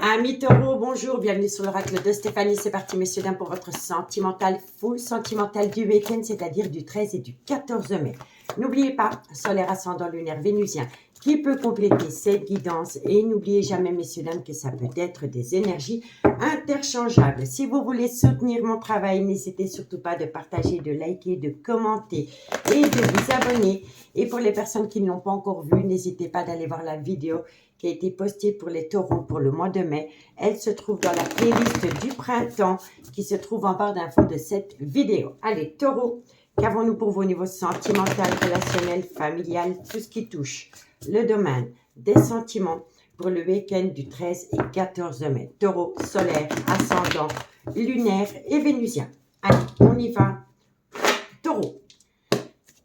Amis taureaux, bonjour, bienvenue sur l'oracle de Stéphanie. C'est parti, messieurs, dames, pour votre sentimental, full sentimental du week-end, c'est-à-dire du 13 et du 14 mai. N'oubliez pas, solaire ascendant lunaire vénusien qui peut compléter cette guidance. Et n'oubliez jamais, messieurs, dames, que ça peut être des énergies interchangeables. Si vous voulez soutenir mon travail, n'hésitez surtout pas de partager, de liker, de commenter et de vous abonner. Et pour les personnes qui ne l'ont pas encore vu, n'hésitez pas d'aller voir la vidéo qui a été postée pour les taureaux pour le mois de mai. Elle se trouve dans la playlist du printemps qui se trouve en barre d'infos de cette vidéo. Allez, taureaux, qu'avons-nous pour vous au niveau sentimental, relationnel, familial, tout ce qui touche le domaine des sentiments pour le week-end du 13 et 14 mai. Taureau, solaire, ascendant, lunaire et vénusien. Allez, on y va. Taureau.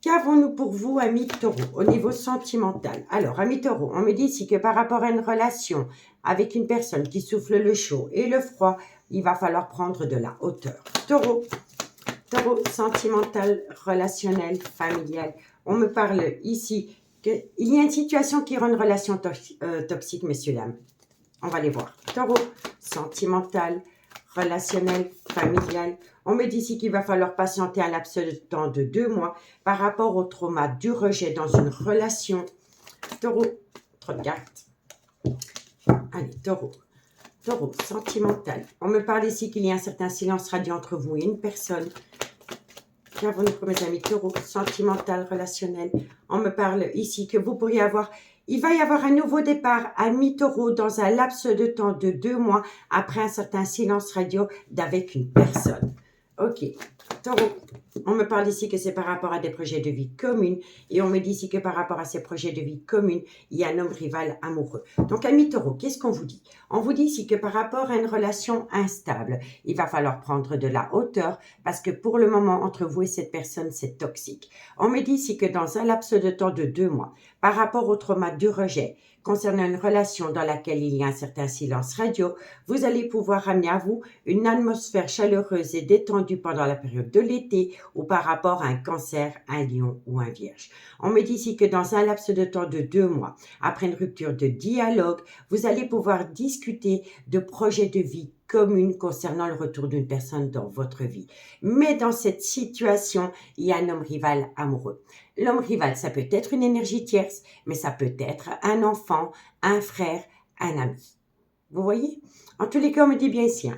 Qu'avons-nous pour vous, amis taureaux, au niveau sentimental? Alors, amis taureaux, on me dit ici que par rapport à une relation avec une personne qui souffle le chaud et le froid, il va falloir prendre de la hauteur. Taureau, sentimental, relationnel, familial. On me parle ici qu'il y a une situation qui rend une relation toxique, messieurs, dames. On va les voir. Taureau, sentimental, relationnel, familial. On me dit ici qu'il va falloir patienter un laps de temps de 2 mois par rapport au trauma du rejet dans une relation. Taureau, trop de cartes. Allez, taureau. Taureau, sentimental. On me parle ici qu'il y a un certain silence radieux entre vous et une personne. Qu'avons-nous pour mes amis taureau, sentimental, relationnel. On me parle ici que vous pourriez avoir... Il va y avoir un nouveau départ à mi-taureau dans un laps de temps de 2 mois après un certain silence radio d'avec une personne. Ok, taureau, on me parle ici que c'est par rapport à des projets de vie communs et on me dit ici que par rapport à ces projets de vie communs, il y a un homme rival amoureux. Donc, amis taureau, qu'est-ce qu'on vous dit? On vous dit ici que par rapport à une relation instable, il va falloir prendre de la hauteur parce que pour le moment, entre vous et cette personne, c'est toxique. On me dit ici que dans un laps de temps de 2 mois, par rapport au trauma du rejet, concernant une relation dans laquelle il y a un certain silence radio, vous allez pouvoir ramener à vous une atmosphère chaleureuse et détendue pendant la période de l'été ou par rapport à un cancer, un lion ou un vierge. On me dit ici que dans un laps de temps de 2 mois, après une rupture de dialogue, vous allez pouvoir discuter de projets de vie communes concernant le retour d'une personne dans votre vie. Mais dans cette situation, il y a un homme rival amoureux. L'homme rival, ça peut être une énergie tierce, mais ça peut être un enfant, un frère, un ami. Vous voyez? En tous les cas, on me dit bien ici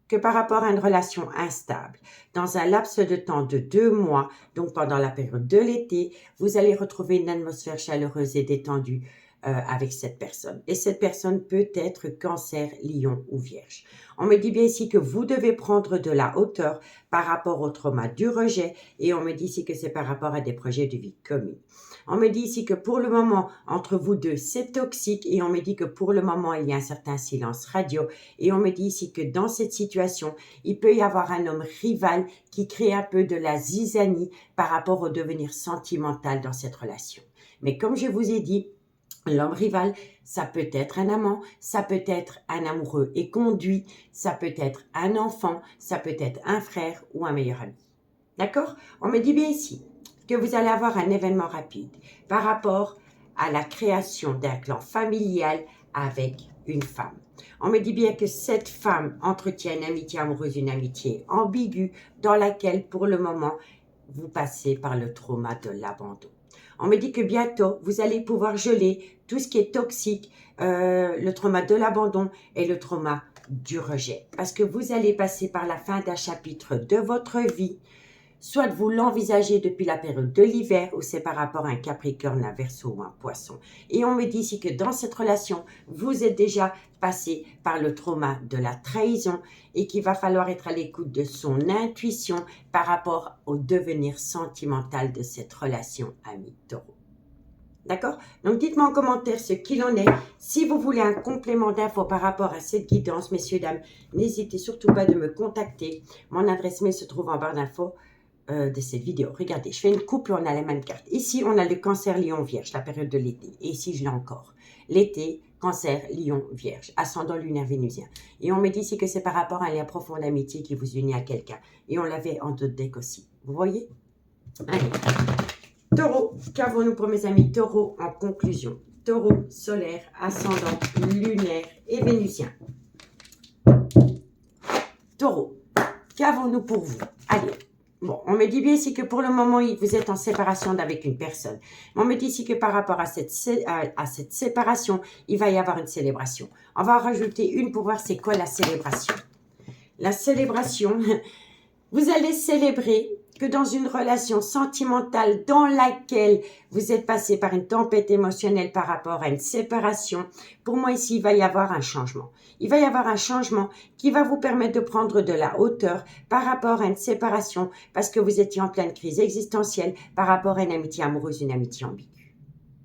que par rapport à une relation instable, dans un laps de temps de 2 mois, donc pendant la période de l'été, vous allez retrouver une atmosphère chaleureuse et détendue avec cette personne. Et cette personne peut être cancer, lion ou vierge. On me dit bien ici que vous devez prendre de la hauteur par rapport au trauma du rejet et on me dit ici que c'est par rapport à des projets de vie commune. On me dit ici que pour le moment, entre vous deux, c'est toxique et on me dit que pour le moment, il y a un certain silence radio et on me dit ici que dans cette situation, il peut y avoir un homme rival qui crée un peu de la zizanie par rapport au devenir sentimental dans cette relation. Mais comme je vous ai dit, l'homme rival, ça peut être un amant, ça peut être un amoureux et conduit, ça peut être un enfant, ça peut être un frère ou un meilleur ami. D'accord? On me dit bien ici que vous allez avoir un événement rapide par rapport à la création d'un clan familial avec une femme. On me dit bien que cette femme entretient une amitié amoureuse, une amitié ambiguë dans laquelle, pour le moment, vous passez par le trauma de l'abandon. On me dit que bientôt, vous allez pouvoir geler tout ce qui est toxique, le trauma de l'abandon et le trauma du rejet. Parce que vous allez passer par la fin d'un chapitre de votre vie. Soit vous l'envisagez depuis la période de l'hiver ou c'est par rapport à un Capricorne, un Verseau ou un Poisson. Et on me dit ici que dans cette relation, vous êtes déjà passé par le trauma de la trahison et qu'il va falloir être à l'écoute de son intuition par rapport au devenir sentimental de cette relation ami taureau. D'accord? Donc, dites-moi en commentaire ce qu'il en est. Si vous voulez un complément d'infos par rapport à cette guidance, messieurs, dames, n'hésitez surtout pas de me contacter. Mon adresse mail se trouve en barre d'infos de cette vidéo. Regardez, je fais une coupe et on a les mêmes cartes. Ici, on a le cancer, lion, vierge, la période de l'été. Et ici, je l'ai encore. L'été, cancer, lion, vierge, ascendant lunaire vénusien. Et on me dit ici que c'est par rapport à un lien profond d'amitié qui vous unit à quelqu'un. Et on l'avait en d'autres decks aussi. Vous voyez? Allez. Taureau, qu'avons-nous pour mes amis taureaux en conclusion? Taureau, solaire, ascendant, lunaire et vénusien. Taureau, qu'avons-nous pour vous? Allez. Bon, on me dit bien ici que pour le moment, vous êtes en séparation avec une personne. On me dit ici que par rapport à cette séparation, il va y avoir une célébration. On va en rajouter une pour voir c'est quoi la célébration. La célébration, vous allez célébrer que dans une relation sentimentale dans laquelle vous êtes passé par une tempête émotionnelle par rapport à une séparation, pour moi ici, il va y avoir un changement. Il va y avoir un changement qui va vous permettre de prendre de la hauteur par rapport à une séparation parce que vous étiez en pleine crise existentielle par rapport à une amitié amoureuse, une amitié ambiguë.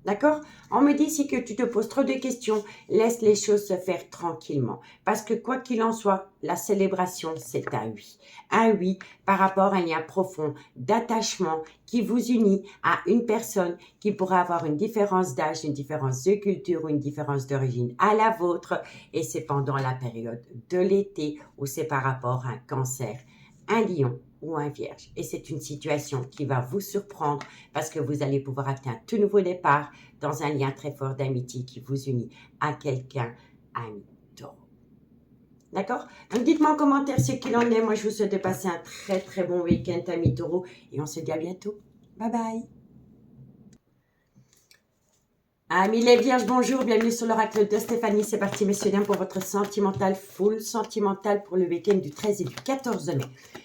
D'accord? On me dit ici que tu te poses trop de questions, laisse les choses se faire tranquillement. Parce que quoi qu'il en soit, la célébration, c'est un oui. Un oui par rapport à un lien profond d'attachement qui vous unit à une personne qui pourrait avoir une différence d'âge, une différence de culture ou une différence d'origine à la vôtre. Et c'est pendant la période de l'été où c'est par rapport à un cancer, un lion ou un vierge. Et c'est une situation qui va vous surprendre parce que vous allez pouvoir atteindre un tout nouveau départ dans un lien très fort d'amitié qui vous unit à quelqu'un, ami taureau. D'accord? Donc dites-moi en commentaire ce qu'il en est. Moi, je vous souhaite de passer un très très bon week-end, ami taureau. Et on se dit à bientôt. Bye bye! Amis les vierges, bonjour, bienvenue sur l'oracle de Stéphanie. C'est parti, messieurs, dames, pour votre sentimental, full sentimental pour le week-end du 13 et du 14 mai.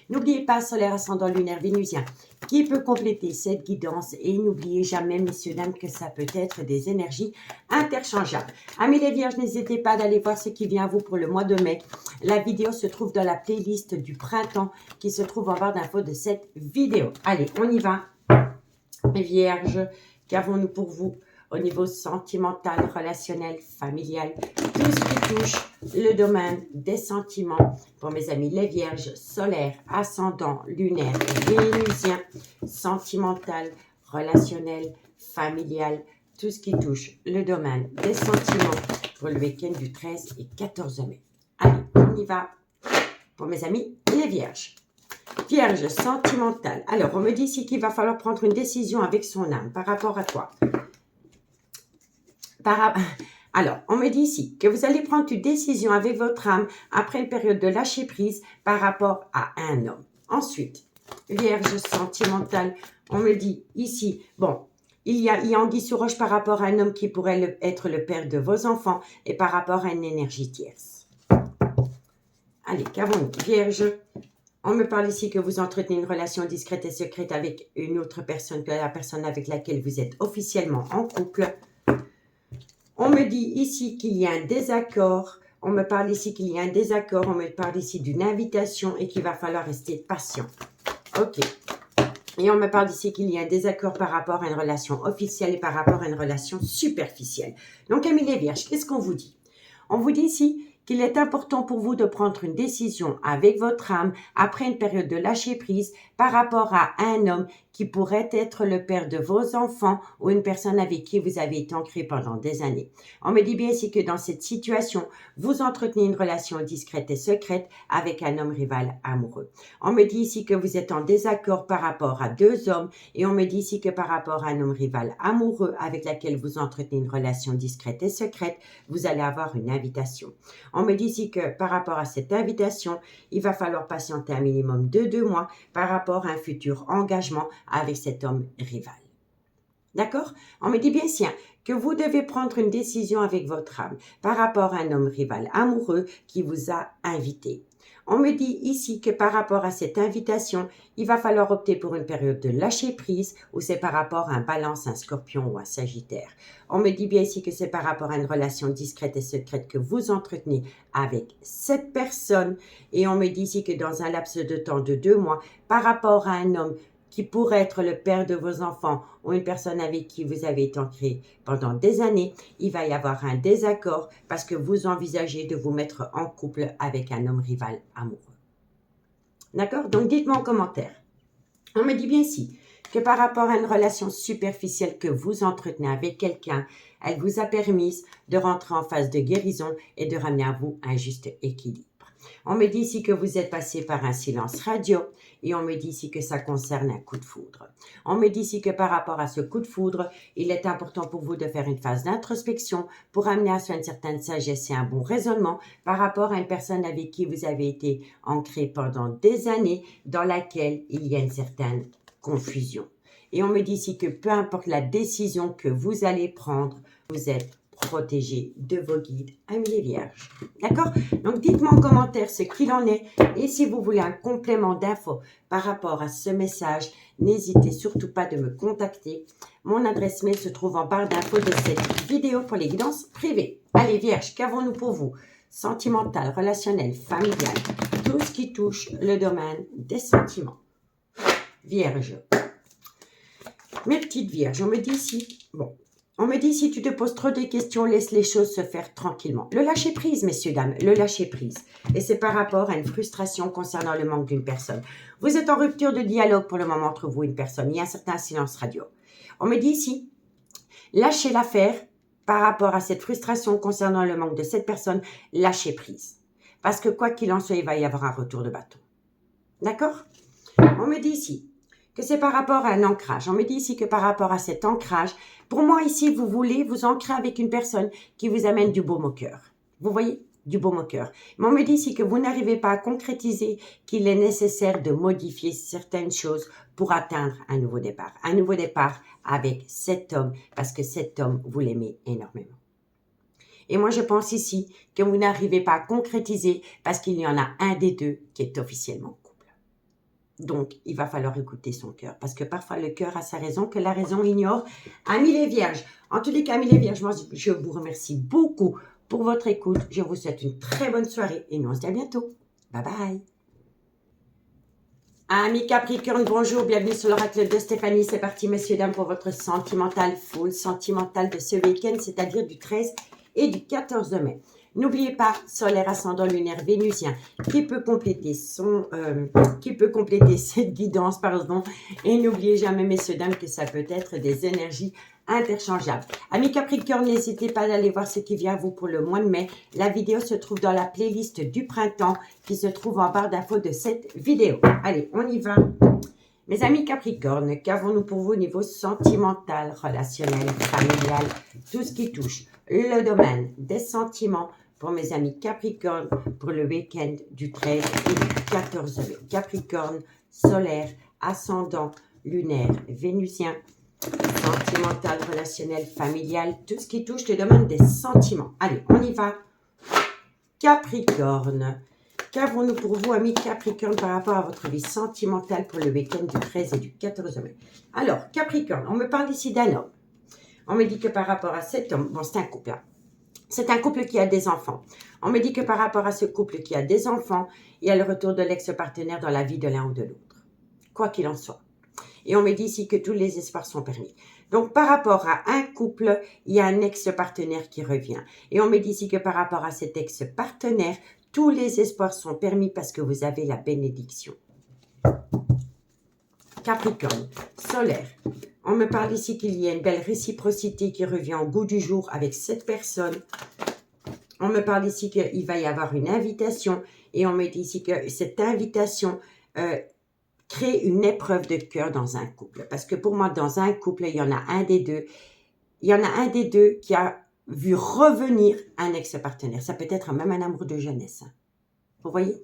N'oubliez pas, solaire, ascendant, lunaire, vénusien, qui peut compléter cette guidance. Et n'oubliez jamais, messieurs, dames, que ça peut être des énergies interchangeables. Amis les vierges, n'hésitez pas d'aller voir ce qui vient à vous pour le mois de mai. La vidéo se trouve dans la playlist du printemps qui se trouve en barre d'infos de cette vidéo. Allez, on y va. Les vierges, qu'avons-nous pour vous? Au niveau sentimental, relationnel, familial, tout ce qui touche le domaine des sentiments. Pour mes amis les vierges, solaire, ascendant, lunaire, vénusien, sentimental, relationnel, familial, tout ce qui touche le domaine des sentiments pour le week-end du 13 et 14 mai. Allez, on y va pour mes amis les vierges. Vierge sentimentale. Alors, on me dit ici qu'il va falloir prendre une décision avec son âme. Par rapport à quoi? Alors, on me dit ici que vous allez prendre une décision avec votre âme après une période de lâcher prise par rapport à un homme. Ensuite, Vierge sentimentale, on me dit ici, bon, il y a anguille sous roche par rapport à un homme qui pourrait être le père de vos enfants et par rapport à une énergie tierce. Allez, qu'avons-nous? Vierge, on me parle ici que vous entretenez une relation discrète et secrète avec une autre personne que la personne avec laquelle vous êtes officiellement en couple. On me dit ici qu'il y a un désaccord. On me parle ici qu'il y a un désaccord. On me parle ici d'une invitation et qu'il va falloir rester patient. Ok. Et on me parle ici qu'il y a un désaccord par rapport à une relation officielle et par rapport à une relation superficielle. Donc, amis les vierges, qu'est-ce qu'on vous dit? On vous dit ici qu'il est important pour vous de prendre une décision avec votre âme après une période de lâcher prise par rapport à un homme qui pourrait être le père de vos enfants ou une personne avec qui vous avez été ancré pendant des années. On me dit bien ici que dans cette situation, vous entretenez une relation discrète et secrète avec un homme rival amoureux. On me dit ici que vous êtes en désaccord par rapport à deux hommes et on me dit ici que par rapport à un homme rival amoureux avec lequel vous entretenez une relation discrète et secrète, vous allez avoir une invitation. On me dit ici que par rapport à cette invitation, il va falloir patienter un minimum de 2 mois par rapport à un futur engagement avec cet homme rival. D'accord? On me dit bien sûr que vous devez prendre une décision avec votre âme par rapport à un homme rival amoureux qui vous a invité. On me dit ici que par rapport à cette invitation, il va falloir opter pour une période de lâcher prise ou c'est par rapport à un balance, un scorpion ou un sagittaire. On me dit bien ici que c'est par rapport à une relation discrète et secrète que vous entretenez avec cette personne. Et on me dit ici que dans un laps de temps de 2 mois, par rapport à un homme qui pourrait être le père de vos enfants ou une personne avec qui vous avez été ancré pendant des années, il va y avoir un désaccord parce que vous envisagez de vous mettre en couple avec un homme rival amoureux. D'accord? Donc, dites-moi en commentaire. On me dit bien ici que par rapport à une relation superficielle que vous entretenez avec quelqu'un, elle vous a permis de rentrer en phase de guérison et de ramener à vous un juste équilibre. On me dit ici que vous êtes passé par un silence radio et on me dit ici que ça concerne un coup de foudre. On me dit ici que par rapport à ce coup de foudre, il est important pour vous de faire une phase d'introspection pour amener à soi une certaine sagesse et un bon raisonnement par rapport à une personne avec qui vous avez été ancré pendant des années dans laquelle il y a une certaine confusion. Et on me dit ici que peu importe la décision que vous allez prendre, vous êtes protégé de vos guides, amis les vierges. D'accord? Donc, dites-moi en commentaire ce qu'il en est. Et si vous voulez un complément d'infos par rapport à ce message, n'hésitez surtout pas de me contacter. Mon adresse mail se trouve en barre d'infos de cette vidéo pour les guidances privées. Allez, vierges, qu'avons-nous pour vous? Sentimental, relationnel, familial, tout ce qui touche le domaine des sentiments. Vierge. Mes petites vierges, on me dit ici, on me dit si tu te poses trop de questions, laisse les choses se faire tranquillement. Le lâcher prise, messieurs, dames, le lâcher prise. Et c'est par rapport à une frustration concernant le manque d'une personne. Vous êtes en rupture de dialogue pour le moment entre vous et une personne. Il y a un certain silence radio. On me dit ici, lâchez l'affaire par rapport à cette frustration concernant le manque de cette personne, lâchez prise. Parce que quoi qu'il en soit, il va y avoir un retour de bâton. D'accord? On me dit ici que c'est par rapport à un ancrage. On me dit ici que par rapport à cet ancrage, pour moi ici, vous voulez vous ancrer avec une personne qui vous amène du baume au cœur. Vous voyez? Du baume au cœur. Mais on me dit ici que vous n'arrivez pas à concrétiser qu'il est nécessaire de modifier certaines choses pour atteindre un nouveau départ. Un nouveau départ avec cet homme, parce que cet homme, vous l'aimez énormément. Et moi, je pense ici que vous n'arrivez pas à concrétiser parce qu'il y en a un des deux qui est officiellement. Donc, il va falloir écouter son cœur. Parce que parfois, le cœur a sa raison que la raison ignore. Amis les vierges, en tous les cas, amis les vierges, moi, je vous remercie beaucoup pour votre écoute. Je vous souhaite une très bonne soirée et nous on se dit à bientôt. Bye bye. Amis Capricorne, bonjour, bienvenue sur l'oracle de Stéphanie. C'est parti, messieurs, dames, pour votre sentimental, full sentimental de ce week-end, c'est-à-dire du 13 et du 14 mai. N'oubliez pas, solaire, ascendant, lunaire, vénusien, qui peut compléter cette guidance, pardon. Et n'oubliez jamais, messieurs, dames, que ça peut être des énergies interchangeables. Amis Capricorne, n'hésitez pas à aller voir ce qui vient à vous pour le mois de mai. La vidéo se trouve dans la playlist du printemps qui se trouve en barre d'infos de cette vidéo. Allez, on y va. Mes amis Capricorne, qu'avons-nous pour vous au niveau sentimental, relationnel, familial, tout ce qui touche le domaine des sentiments pour mes amis Capricorne pour le week-end du 13 et du 14 mai. Capricorne, solaire, ascendant, lunaire, vénusien, sentimental, relationnel, familial, tout ce qui touche le domaine des sentiments. Allez, on y va. Capricorne. Qu'avons-nous pour vous, amis Capricorne, par rapport à votre vie sentimentale pour le week-end du 13 et du 14 mai? Alors, Capricorne, on me parle ici d'un homme. On me dit que par rapport à cet homme, bon, c'est un couple, hein. C'est un couple qui a des enfants. On me dit que par rapport à ce couple qui a des enfants, il y a le retour de l'ex-partenaire dans la vie de l'un ou de l'autre. Quoi qu'il en soit. Et on me dit ici que tous les espoirs sont permis. Donc, par rapport à un couple, il y a un ex-partenaire qui revient. Et on me dit ici que par rapport à cet ex-partenaire, tous les espoirs sont permis parce que vous avez la bénédiction. Capricorne, solaire. On me parle ici qu'il y a une belle réciprocité qui revient au goût du jour avec cette personne. On me parle ici qu'il va y avoir une invitation. Et on me dit ici que cette invitation crée une épreuve de cœur dans un couple. Parce que pour moi, dans un couple, il y en a un des deux. Il y en a un des deux qui a vu revenir un ex-partenaire. Ça peut être même un amour de jeunesse. Vous voyez?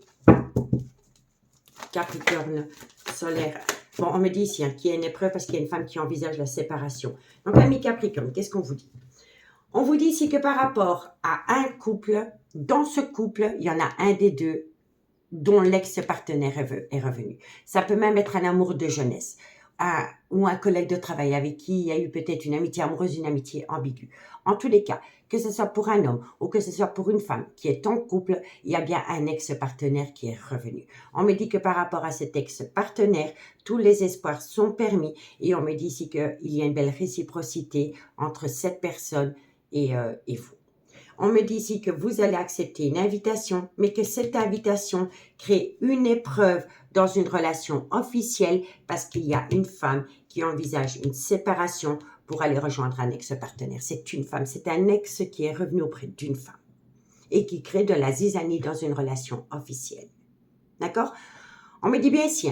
Capricorne, solaire. Bon, on me dit ici qu'il y a une épreuve parce qu'il y a une femme qui envisage la séparation. Donc, ami Capricorne, qu'est-ce qu'on vous dit? On vous dit ici que par rapport à un couple, dans ce couple, il y en a un des deux dont l'ex-partenaire est revenu. Ça peut même être un amour de jeunesse. Ou un collègue de travail avec qui il y a eu peut-être une amitié amoureuse, une amitié ambiguë. En tous les cas, que ce soit pour un homme ou que ce soit pour une femme qui est en couple, il y a bien un ex-partenaire qui est revenu. On me dit que par rapport à cet ex-partenaire, tous les espoirs sont permis et on me dit ici qu'il y a une belle réciprocité entre cette personne et vous. On me dit ici que vous allez accepter une invitation, mais que cette invitation crée une épreuve dans une relation officielle parce qu'il y a une femme qui envisage une séparation pour aller rejoindre un ex-partenaire. C'est une femme, c'est un ex qui est revenu auprès d'une femme. et qui crée de la zizanie dans une relation officielle. D'accord? On me dit bien ici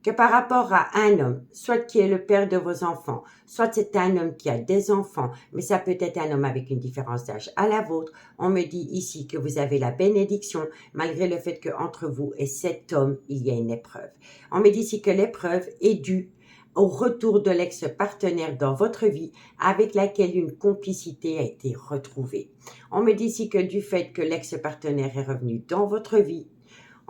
que par rapport à un homme, soit qui est le père de vos enfants, soit c'est un homme qui a des enfants, mais ça peut être un homme avec une différence d'âge à la vôtre. On me dit ici que vous avez la bénédiction, malgré le fait qu'entre vous et cet homme, il y a une épreuve. On me dit ici que l'épreuve est due au retour de l'ex-partenaire dans votre vie avec laquelle une complicité a été retrouvée. On me dit ici que du fait que l'ex-partenaire est revenu dans votre vie,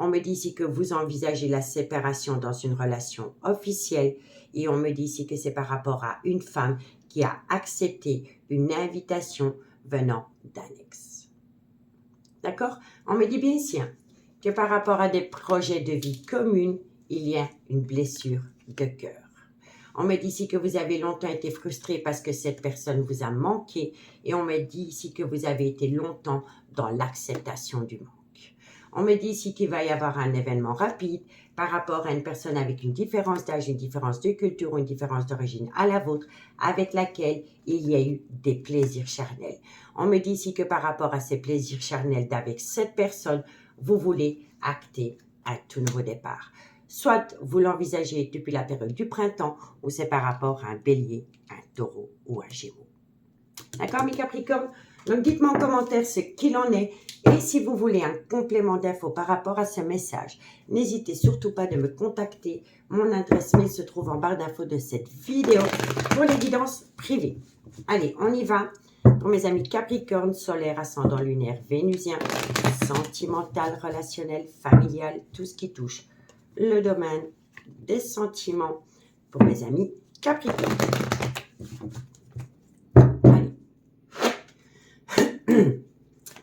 on me dit ici que vous envisagez la séparation dans une relation officielle et on me dit ici que c'est par rapport à une femme qui a accepté une invitation venant d'un ex. D'accord? On me dit bien ici que par rapport à des projets de vie communs, il y a une blessure de cœur. On me dit ici que vous avez longtemps été frustré parce que cette personne vous a manqué et on me dit ici que vous avez été longtemps dans l'acceptation du manque. On me dit ici qu'il va y avoir un événement rapide par rapport à une personne avec une différence d'âge, une différence de culture ou une différence d'origine à la vôtre, avec laquelle il y a eu des plaisirs charnels. On me dit ici que par rapport à ces plaisirs charnels d'avec cette personne, vous voulez acter un tout nouveau départ. Soit vous l'envisagez depuis la période du printemps ou c'est par rapport à un bélier, un taureau ou un gémeaux. D'accord, mes Capricornes? Donc, dites-moi en commentaire ce qu'il en est. Et si vous voulez un complément d'infos par rapport à ce message, n'hésitez surtout pas de me contacter. Mon adresse mail se trouve en barre d'infos de cette vidéo pour les guidances privées. Allez, on y va. Pour mes amis Capricorne, solaire, ascendant lunaire, vénusien, sentimental, relationnel, familial, tout ce qui touche le domaine des sentiments pour mes amis Capricorne.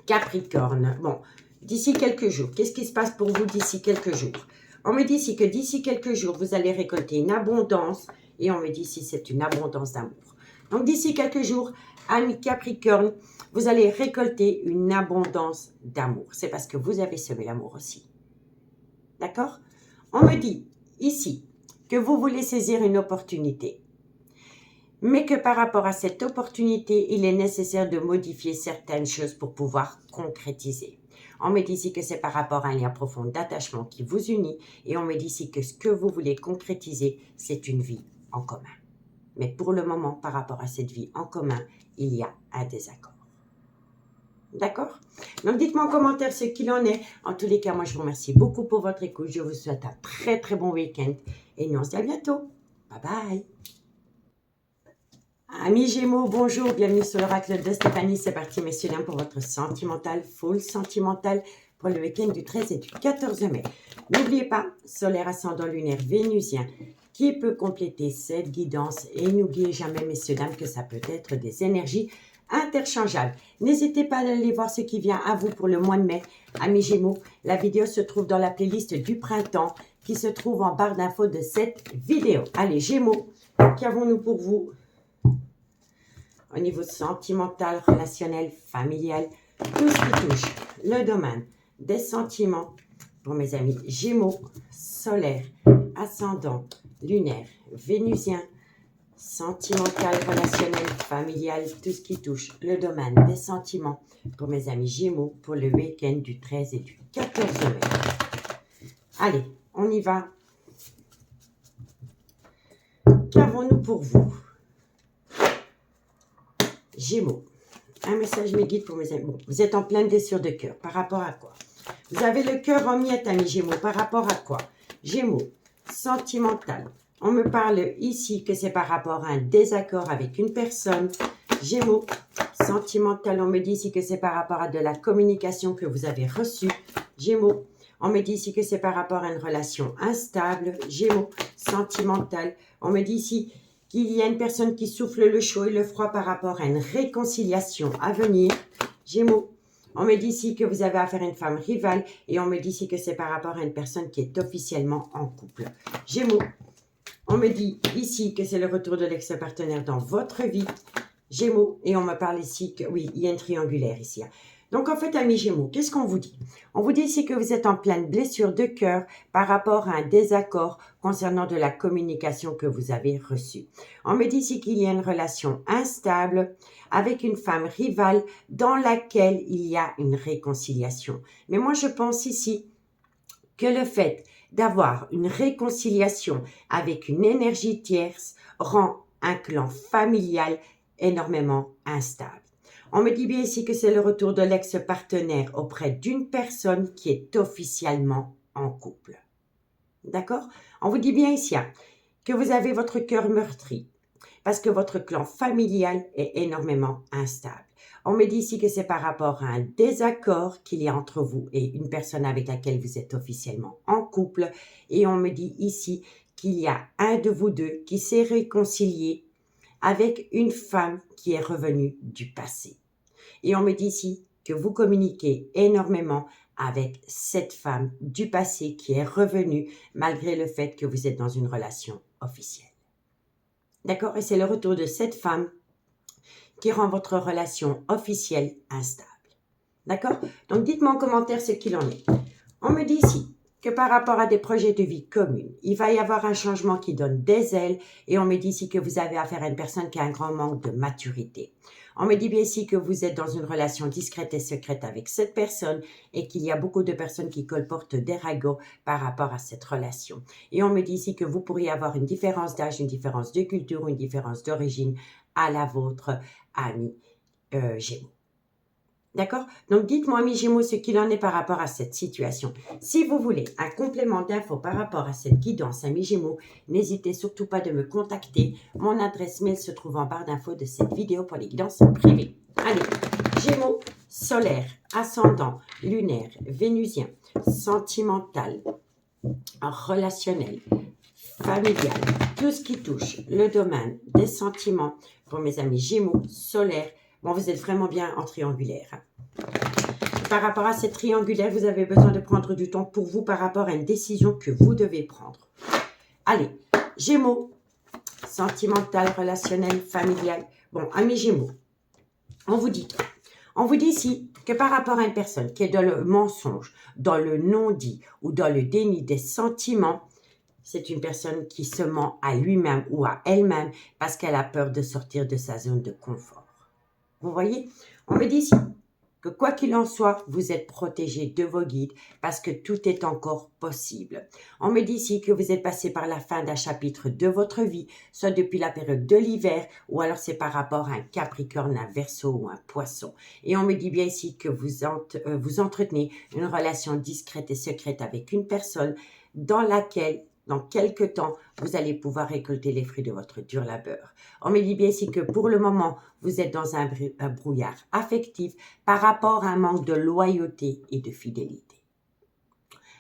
Capricorne, bon, d'ici quelques jours, qu'est-ce qui se passe pour vous d'ici quelques jours? On me dit ici que d'ici quelques jours, vous allez récolter une abondance et on me dit ici c'est une abondance d'amour. Donc d'ici quelques jours, amis Capricorne, vous allez récolter une abondance d'amour. C'est parce que vous avez semé l'amour aussi. D'accord? On me dit ici que vous voulez saisir une opportunité. Mais que par rapport à cette opportunité, il est nécessaire de modifier certaines choses pour pouvoir concrétiser. On me dit ici que c'est par rapport à un lien profond d'attachement qui vous unit et on me dit ici que ce que vous voulez concrétiser, c'est une vie en commun. Mais pour le moment, par rapport à cette vie en commun, il y a un désaccord. D'accord? Donc, dites-moi en commentaire ce qu'il en est. En tous les cas, moi, je vous remercie beaucoup pour votre écoute. Je vous souhaite un très, très bon week-end et nous, on se dit à bientôt. Bye bye! Amis Gémeaux, bonjour, bienvenue sur l'oracle de Stéphanie. C'est parti, messieurs, dames, pour votre sentimental, full sentimental pour le week-end du 13 et du 14 mai. N'oubliez pas, solaire, ascendant lunaire, vénusien, qui peut compléter cette guidance et n'oubliez jamais, messieurs, dames, que ça peut être des énergies interchangeables. N'hésitez pas à aller voir ce qui vient à vous pour le mois de mai. Amis Gémeaux, la vidéo se trouve dans la playlist du printemps qui se trouve en barre d'infos de cette vidéo. Allez, Gémeaux, qu'avons-nous pour vous? Au niveau sentimental, relationnel, familial, tout ce qui touche le domaine des sentiments pour mes amis Gémeaux, solaire, ascendant, lunaire, vénusien, sentimental, relationnel, familial, tout ce qui touche le domaine des sentiments pour mes amis Gémeaux pour le week-end du 13 et du 14 mai. Allez, on y va. Qu'avons-nous pour vous? Gémeaux, un message me guide pour mes amis. Bon, vous êtes en pleine blessure de cœur. Par rapport à quoi? Vous avez le cœur en miettes, amis Gémeaux. Par rapport à quoi? Gémeaux, sentimental. On me parle ici que c'est par rapport à un désaccord avec une personne. Gémeaux, sentimental. On me dit ici que c'est par rapport à de la communication que vous avez reçue. Gémeaux, on me dit ici que c'est par rapport à une relation instable. Gémeaux, sentimental. On me dit ici qu'il y a une personne qui souffle le chaud et le froid par rapport à une réconciliation à venir. Gémeaux, on me dit ici que vous avez affaire à une femme rivale et on me dit ici que c'est par rapport à une personne qui est officiellement en couple. Gémeaux, on me dit ici que c'est le retour de l'ex-partenaire dans votre vie. Gémeaux, et on me parle ici que, oui, il y a une triangulaire ici. Donc, en fait, amis Gémeaux, qu'est-ce qu'on vous dit? On vous dit ici que vous êtes en pleine blessure de cœur par rapport à un désaccord concernant de la communication que vous avez reçue. On me dit ici qu'il y a une relation instable avec une femme rivale dans laquelle il y a une réconciliation. Mais moi, je pense ici que le fait d'avoir une réconciliation avec une énergie tierce rend un clan familial énormément instable. On me dit bien ici que c'est le retour de l'ex-partenaire auprès d'une personne qui est officiellement en couple. D'accord? On vous dit bien ici que vous avez votre cœur meurtri parce que votre clan familial est énormément instable. On me dit ici que c'est par rapport à un désaccord qu'il y a entre vous et une personne avec laquelle vous êtes officiellement en couple. Et on me dit ici qu'il y a un de vous deux qui s'est réconcilié avec une femme qui est revenue du passé. Et on me dit ici que vous communiquez énormément avec cette femme du passé qui est revenue malgré le fait que vous êtes dans une relation officielle. D'accord? Et c'est le retour de cette femme qui rend votre relation officielle instable. D'accord? Donc, dites-moi en commentaire ce qu'il en est. On me dit ici que par rapport à des projets de vie communs, il va y avoir un changement qui donne des ailes et on me dit ici que vous avez affaire à une personne qui a un grand manque de maturité. On me dit bien ici que vous êtes dans une relation discrète et secrète avec cette personne et qu'il y a beaucoup de personnes qui colportent des ragots par rapport à cette relation. Et on me dit ici que vous pourriez avoir une différence d'âge, une différence de culture, une différence d'origine à la vôtre, ami Gémeaux. D'accord? Donc, dites-moi, amis Gémeaux, ce qu'il en est par rapport à cette situation. Si vous voulez un complément d'infos par rapport à cette guidance, amis Gémeaux, n'hésitez surtout pas de me contacter. Mon adresse mail se trouve en barre d'infos de cette vidéo pour les guidances privées. Allez, Gémeaux, solaire, ascendant, lunaire, vénusien, sentimental, relationnel, familial, tout ce qui touche le domaine des sentiments pour mes amis Gémeaux, solaire. Bon, vous êtes vraiment bien en triangulaire. Par rapport à cette triangulaire, vous avez besoin de prendre du temps pour vous par rapport à une décision que vous devez prendre. Allez, Gémeaux, sentimental, relationnel, familial. Bon, amis Gémeaux, on vous dit ici que par rapport à une personne qui est dans le mensonge, dans le non-dit ou dans le déni des sentiments, c'est une personne qui se ment à lui-même ou à elle-même parce qu'elle a peur de sortir de sa zone de confort. Vous voyez, on me dit ici que quoi qu'il en soit, vous êtes protégé de vos guides parce que tout est encore possible. On me dit ici que vous êtes passé par la fin d'un chapitre de votre vie, soit depuis la période de l'hiver ou alors c'est par rapport à un Capricorne, un Verseau ou un Poisson. Et on me dit bien ici que vous entretenez une relation discrète et secrète avec une personne dans laquelle dans quelques temps, vous allez pouvoir récolter les fruits de votre dur labeur. On me dit bien ici que pour le moment, vous êtes dans un brouillard affectif par rapport à un manque de loyauté et de fidélité.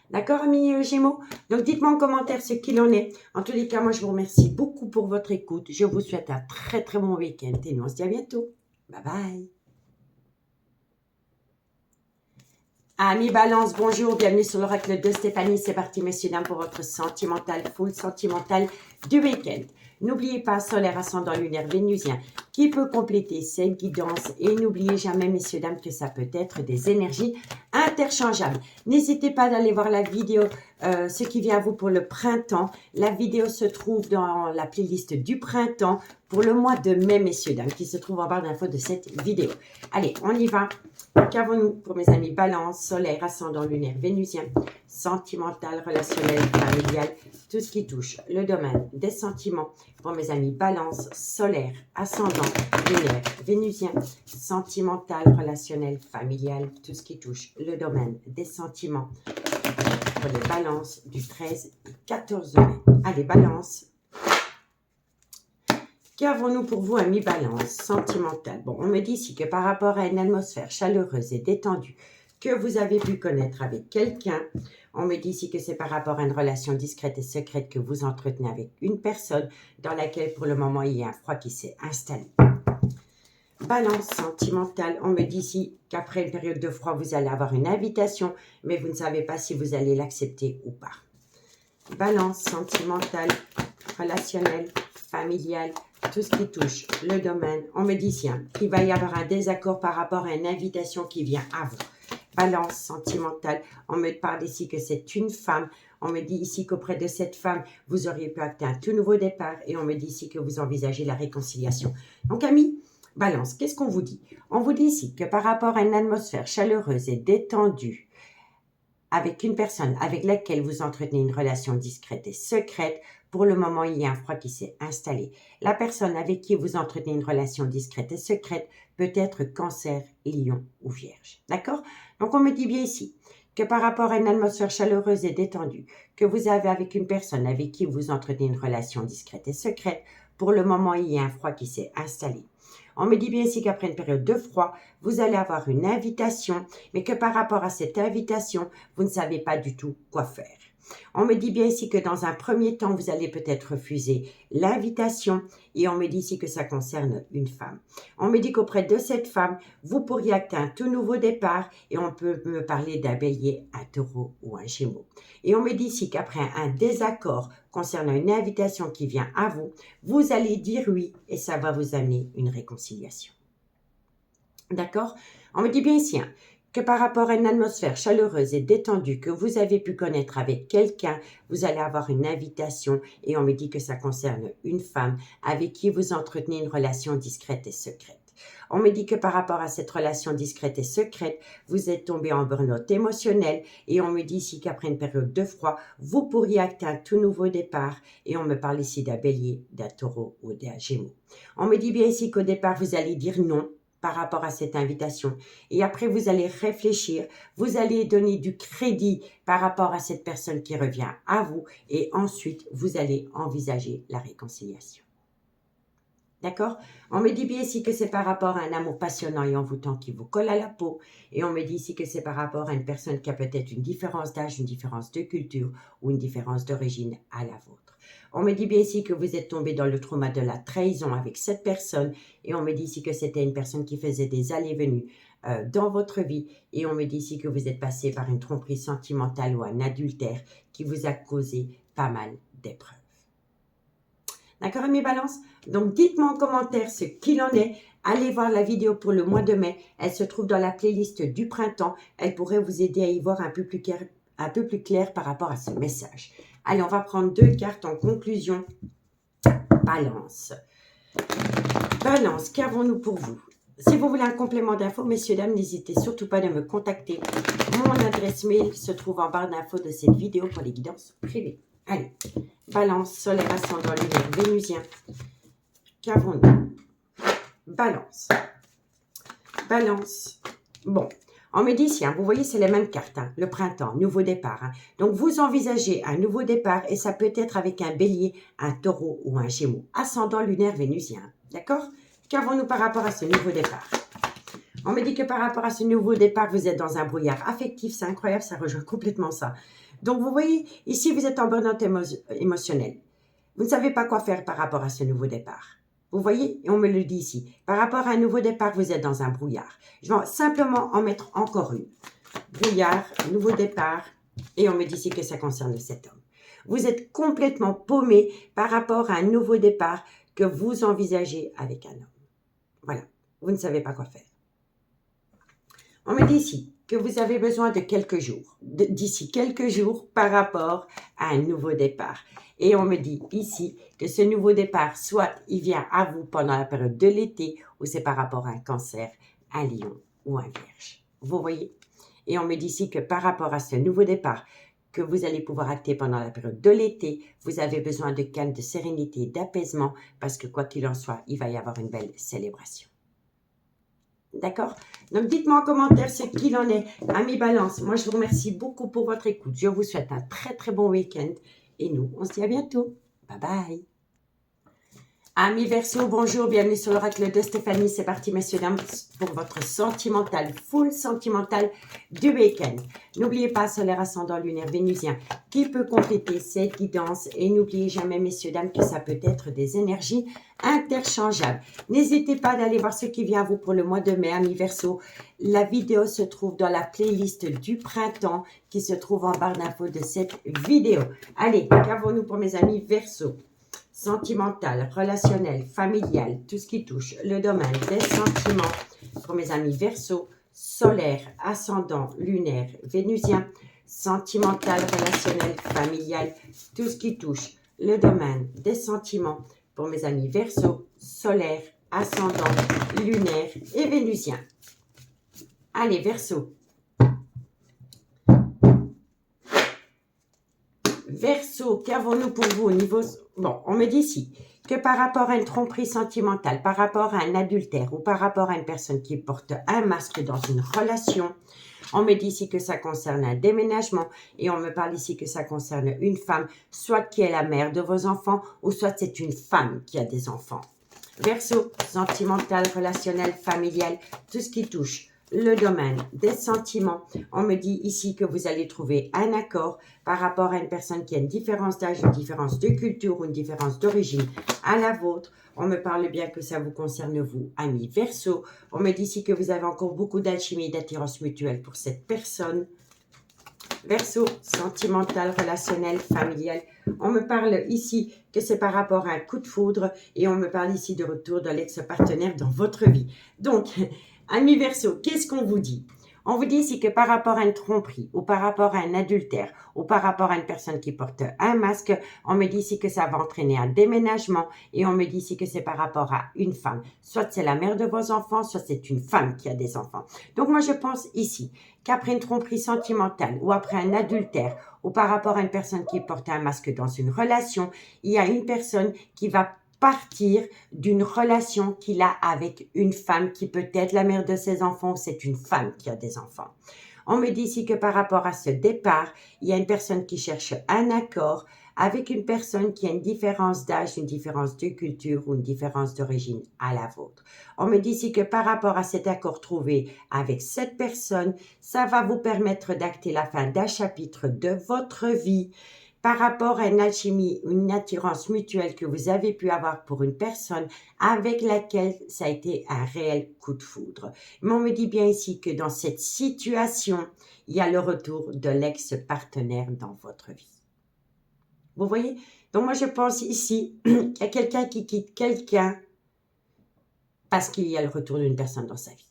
D'accord, amis Gémeaux? Donc, dites-moi en commentaire ce qu'il en est. En tous les cas, moi, je vous remercie beaucoup pour votre écoute. Je vous souhaite un très, très bon week-end et nous, on se dit à bientôt. Bye bye. Amis Balance, bonjour, bienvenue sur l'oracle de Stéphanie. C'est parti, messieurs, dames, pour votre sentimental, full sentimental du week-end. N'oubliez pas, solaire, ascendant, lunaire, vénusien, qui peut compléter cette guidance. Et n'oubliez jamais, messieurs, dames, que ça peut être des énergies interchangeables. N'hésitez pas d'aller voir la vidéo, ce qui vient à vous pour le printemps. La vidéo se trouve dans la playlist du printemps pour le mois de mai, messieurs, dames, qui se trouve en barre d'infos de cette vidéo. Allez, on y va. Qu'avons-nous pour mes amis Balance, solaire, ascendant, lunaire, vénusien, sentimental, relationnel, familial, tout ce qui touche le domaine des sentiments. Pour mes amis Balance, solaire, ascendant, lunaire, vénusien, sentimental, relationnel, familial, tout ce qui touche le domaine des sentiments. Pour les Balances du 13 et 14 mai. Allez, Balance. Qu'avons-nous pour vous, amis Balance, sentimental? Bon, on me dit ici que par rapport à une atmosphère chaleureuse et détendue que vous avez pu connaître avec quelqu'un, on me dit ici que c'est par rapport à une relation discrète et secrète que vous entretenez avec une personne dans laquelle, pour le moment, il y a un froid qui s'est installé. Balance sentimentale, on me dit ici qu'après une période de froid, vous allez avoir une invitation, mais vous ne savez pas si vous allez l'accepter ou pas. Balance sentimentale, relationnelle, familiale, tout ce qui touche le domaine, on me dit ici qu'il va y avoir un désaccord par rapport à une invitation qui vient à vous. Balance sentimentale, on me parle ici que c'est une femme. On me dit ici qu'auprès de cette femme, vous auriez pu acter un tout nouveau départ. Et on me dit ici que vous envisagez la réconciliation. Donc, amis, balance, qu'est-ce qu'on vous dit? On vous dit ici que par rapport à une atmosphère chaleureuse et détendue, avec une personne avec laquelle vous entretenez une relation discrète et secrète, pour le moment, il y a un froid qui s'est installé. La personne avec qui vous entretenez une relation discrète et secrète peut être Cancer, Lion ou Vierge. D'accord? Donc, on me dit bien ici que par rapport à une atmosphère chaleureuse et détendue que vous avez avec une personne avec qui vous entretenez une relation discrète et secrète, pour le moment, il y a un froid qui s'est installé. On me dit bien ici qu'après une période de froid, vous allez avoir une invitation, mais que par rapport à cette invitation, vous ne savez pas du tout quoi faire. On me dit bien ici que dans un premier temps, vous allez peut-être refuser l'invitation et on me dit ici que ça concerne une femme. On me dit qu'auprès de cette femme, vous pourriez acter un tout nouveau départ et on peut me parler d'un bélier, un taureau ou un gémeau. Et on me dit ici qu'après un désaccord concernant une invitation qui vient à vous, vous allez dire oui et ça va vous amener une réconciliation. D'accord? On me dit bien ici que par rapport à une atmosphère chaleureuse et détendue que vous avez pu connaître avec quelqu'un, vous allez avoir une invitation et on me dit que ça concerne une femme avec qui vous entretenez une relation discrète et secrète. On me dit que par rapport à cette relation discrète et secrète, vous êtes tombé en burn-out émotionnel et on me dit ici qu'après une période de froid, vous pourriez acter un tout nouveau départ et on me parle ici d'un bélier, d'un taureau ou d'un gémeau. On me dit bien ici qu'au départ, vous allez dire non par rapport à cette invitation. Et après, vous allez réfléchir, vous allez donner du crédit par rapport à cette personne qui revient à vous et ensuite, vous allez envisager la réconciliation. D'accord? On me dit bien ici que c'est par rapport à un amour passionnant et envoûtant qui vous colle à la peau. Et on me dit ici que c'est par rapport à une personne qui a peut-être une différence d'âge, une différence de culture ou une différence d'origine à la vôtre. On me dit bien ici que vous êtes tombé dans le trauma de la trahison avec cette personne. Et on me dit ici que c'était une personne qui faisait des allées-venues dans votre vie. Et on me dit ici que vous êtes passé par une tromperie sentimentale ou un adultère qui vous a causé pas mal d'épreuves. D'accord, mes balances? Donc, dites-moi en commentaire ce qu'il en est. Allez voir la vidéo pour le mois de mai. Elle se trouve dans la playlist du printemps. Elle pourrait vous aider à y voir un peu plus clair par rapport à ce message. Allez, on va prendre 2 cartes en conclusion. Balance. Balance, qu'avons-nous pour vous? Si vous voulez un complément d'infos, messieurs, dames, n'hésitez surtout pas à me contacter. Mon adresse mail se trouve en barre d'infos de cette vidéo pour les guidances privées. Allez, Balance, solaire, ascendant, lunaire, vénusien. Qu'avons-nous? Balance. Balance. Bon, on me dit ici, vous voyez, c'est les mêmes cartes. Le printemps, nouveau départ. Donc, vous envisagez un nouveau départ et ça peut être avec un bélier, un taureau ou un gémeau. Ascendant, lunaire, vénusien. D'accord? Qu'avons-nous par rapport à ce nouveau départ? On me dit que par rapport à ce nouveau départ, vous êtes dans un brouillard affectif. C'est incroyable, ça rejoint complètement ça. Donc, vous voyez, ici, vous êtes en burn-out émotionnel. Vous ne savez pas quoi faire par rapport à ce nouveau départ. Vous voyez, et on me le dit ici. Par rapport à un nouveau départ, vous êtes dans un brouillard. Je vais simplement en mettre encore une. Brouillard, nouveau départ, et on me dit ici que ça concerne cet homme. Vous êtes complètement paumé par rapport à un nouveau départ que vous envisagez avec un homme. Voilà, vous ne savez pas quoi faire. On me dit ici que vous avez besoin de quelques jours, d'ici quelques jours par rapport à un nouveau départ. Et on me dit ici que ce nouveau départ, soit il vient à vous pendant la période de l'été, ou c'est par rapport à un cancer, un lion ou un vierge. Vous voyez? Et on me dit ici que par rapport à ce nouveau départ que vous allez pouvoir acter pendant la période de l'été, vous avez besoin de calme, de sérénité, d'apaisement, parce que quoi qu'il en soit, il va y avoir une belle célébration. D'accord? Donc, dites-moi en commentaire ce qu'il en est. Amis Balance, moi, je vous remercie beaucoup pour votre écoute. Je vous souhaite un très, très bon week-end. Et nous, on se dit à bientôt. Bye bye. Amis Verseau, bonjour. Bienvenue sur l'oracle de Stéphanie. C'est parti, messieurs, dames, pour votre sentimental, full sentimental du week-end. N'oubliez pas, solaire, ascendant, lunaire, vénusien, qui peut compléter cette guidance. Et n'oubliez jamais, messieurs, dames, que ça peut être des énergies interchangeables. N'hésitez pas d'aller voir ce qui vient à vous pour le mois de mai, amis Verseau. La vidéo se trouve dans la playlist du printemps qui se trouve en barre d'infos de cette vidéo. Allez, qu'avons-nous pour mes amis Verseau? sentimental, relationnel, familial, tout ce qui touche le domaine des sentiments pour mes amis Verseau, solaire, ascendant, lunaire, vénusien, sentimental, relationnel, familial, tout ce qui touche le domaine des sentiments pour mes amis Verseau, solaire, ascendant, lunaire et vénusien. Allez, Verseau. Verseau, qu'avons-nous pour vous au niveau... Bon, on me dit ici que par rapport à une tromperie sentimentale, par rapport à un adultère ou par rapport à une personne qui porte un masque dans une relation, on me dit ici que ça concerne un déménagement et on me parle ici que ça concerne une femme, soit qui est la mère de vos enfants ou soit c'est une femme qui a des enfants. Verseau, sentimental, relationnel, familial, tout ce qui touche le domaine des sentiments. On me dit ici que vous allez trouver un accord par rapport à une personne qui a une différence d'âge, une différence de culture ou une différence d'origine à la vôtre. On me parle bien que ça vous concerne vous, amis Verseau. On me dit ici que vous avez encore beaucoup d'alchimie et d'attirance mutuelle pour cette personne. Verseau, sentimental, relationnel, familial. On me parle ici que c'est par rapport à un coup de foudre et on me parle ici de retour de l'ex-partenaire dans votre vie. Donc, amis Verseau, qu'est-ce qu'on vous dit? On vous dit ici que par rapport à une tromperie ou par rapport à un adultère ou par rapport à une personne qui porte un masque, on me dit ici que ça va entraîner un déménagement et on me dit ici que c'est par rapport à une femme. Soit c'est la mère de vos enfants, soit c'est une femme qui a des enfants. Donc moi je pense ici qu'après une tromperie sentimentale ou après un adultère ou par rapport à une personne qui porte un masque dans une relation, il y a une personne qui va partir d'une relation qu'il a avec une femme qui peut être la mère de ses enfants, c'est une femme qui a des enfants. On me dit ici que par rapport à ce départ, il y a une personne qui cherche un accord avec une personne qui a une différence d'âge, une différence de culture ou une différence d'origine à la vôtre. On me dit ici que par rapport à cet accord trouvé avec cette personne, ça va vous permettre d'acter la fin d'un chapitre de votre vie par rapport à une alchimie, une attirance mutuelle que vous avez pu avoir pour une personne avec laquelle ça a été un réel coup de foudre. Mais on me dit bien ici que dans cette situation, il y a le retour de l'ex-partenaire dans votre vie. Vous voyez? Donc moi je pense ici qu'il y a quelqu'un qui quitte quelqu'un parce qu'il y a le retour d'une personne dans sa vie.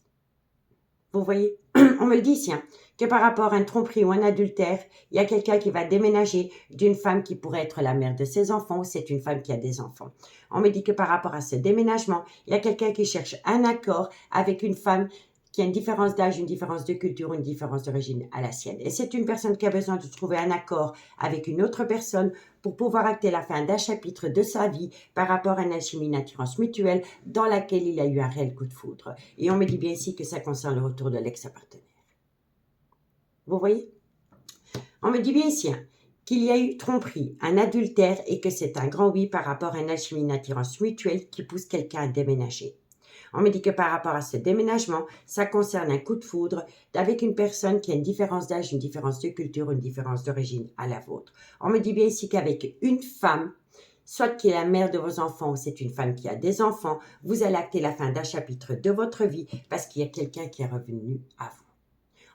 Vous voyez? On me le dit ici, hein, que par rapport à une tromperie ou un adultère, il y a quelqu'un qui va déménager d'une femme qui pourrait être la mère de ses enfants ou c'est une femme qui a des enfants. On me dit que par rapport à ce déménagement, il y a quelqu'un qui cherche un accord avec une femme qui a une différence d'âge, une différence de culture, une différence d'origine à la sienne. Et c'est une personne qui a besoin de trouver un accord avec une autre personne pour pouvoir acter la fin d'un chapitre de sa vie par rapport à une alchimie, une attirance mutuelle dans laquelle il a eu un réel coup de foudre. Et on me dit bien ici que ça concerne le retour de l'ex-partenaire. Vous voyez? On me dit bien ici qu'il y a eu tromperie, un adultère et que c'est un grand oui par rapport à une alchimie, une attirance mutuelle qui pousse quelqu'un à déménager. On me dit que par rapport à ce déménagement, ça concerne un coup de foudre avec une personne qui a une différence d'âge, une différence de culture, une différence d'origine à la vôtre. On me dit bien ici qu'avec une femme, soit qui est la mère de vos enfants ou c'est une femme qui a des enfants, vous allez acter la fin d'un chapitre de votre vie parce qu'il y a quelqu'un qui est revenu à vous.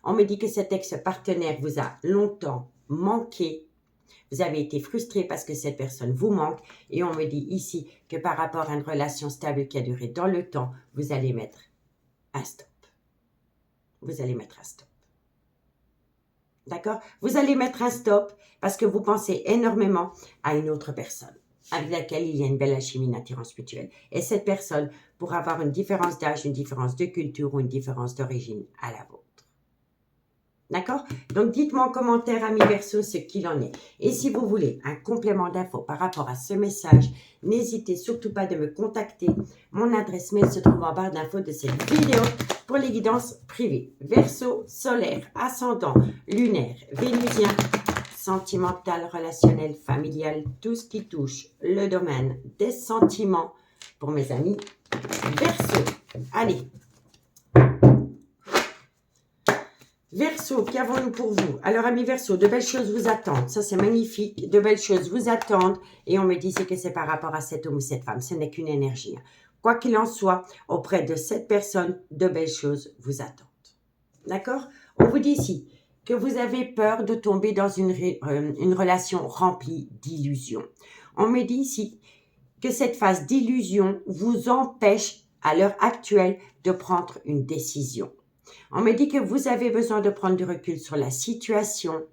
On me dit que cet ex-partenaire vous a longtemps manqué. Vous avez été frustré parce que cette personne vous manque. Et on me dit ici que par rapport à une relation stable qui a duré dans le temps, vous allez mettre un stop. Vous allez mettre un stop. D'accord? Vous allez mettre un stop parce que vous pensez énormément à une autre personne avec laquelle il y a une belle alchimie, une attirance mutuelle. Et cette personne pourra avoir une différence d'âge, une différence de culture ou une différence d'origine à la vôtre. D'accord? Donc, dites-moi en commentaire, amis Verseau, ce qu'il en est. Et si vous voulez un complément d'infos par rapport à ce message, n'hésitez surtout pas de me contacter. Mon adresse mail se trouve en barre d'infos de cette vidéo pour les guidances privées. Verseau, solaire, ascendant, lunaire, vénusien, sentimental, relationnel, familial, tout ce qui touche le domaine des sentiments pour mes amis Verseau. Allez! Verseau, qu'avons-nous pour vous? Alors, amis Verseau, de belles choses vous attendent. Ça, c'est magnifique. De belles choses vous attendent. Et on me dit que c'est par rapport à cet homme ou cette femme. Ce n'est qu'une énergie. Quoi qu'il en soit, auprès de cette personne, de belles choses vous attendent. D'accord? On vous dit ici que vous avez peur de tomber dans une relation remplie d'illusions. On me dit ici que cette phase d'illusion vous empêche à l'heure actuelle de prendre une décision. On me dit que vous avez besoin de prendre du recul sur la situation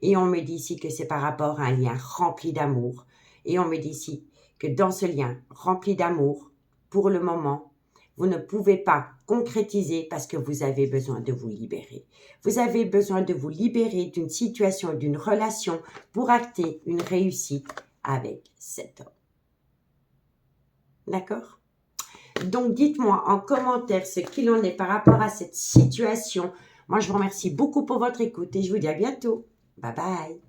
et on me dit ici que c'est par rapport à un lien rempli d'amour et on me dit ici que dans ce lien rempli d'amour, pour le moment, vous ne pouvez pas concrétiser parce que vous avez besoin de vous libérer. Vous avez besoin de vous libérer d'une situation, d'une relation pour acter une réussite avec cet homme. D'accord? Donc, dites-moi en commentaire ce qu'il en est par rapport à cette situation. Moi, je vous remercie beaucoup pour votre écoute et je vous dis à bientôt. Bye bye.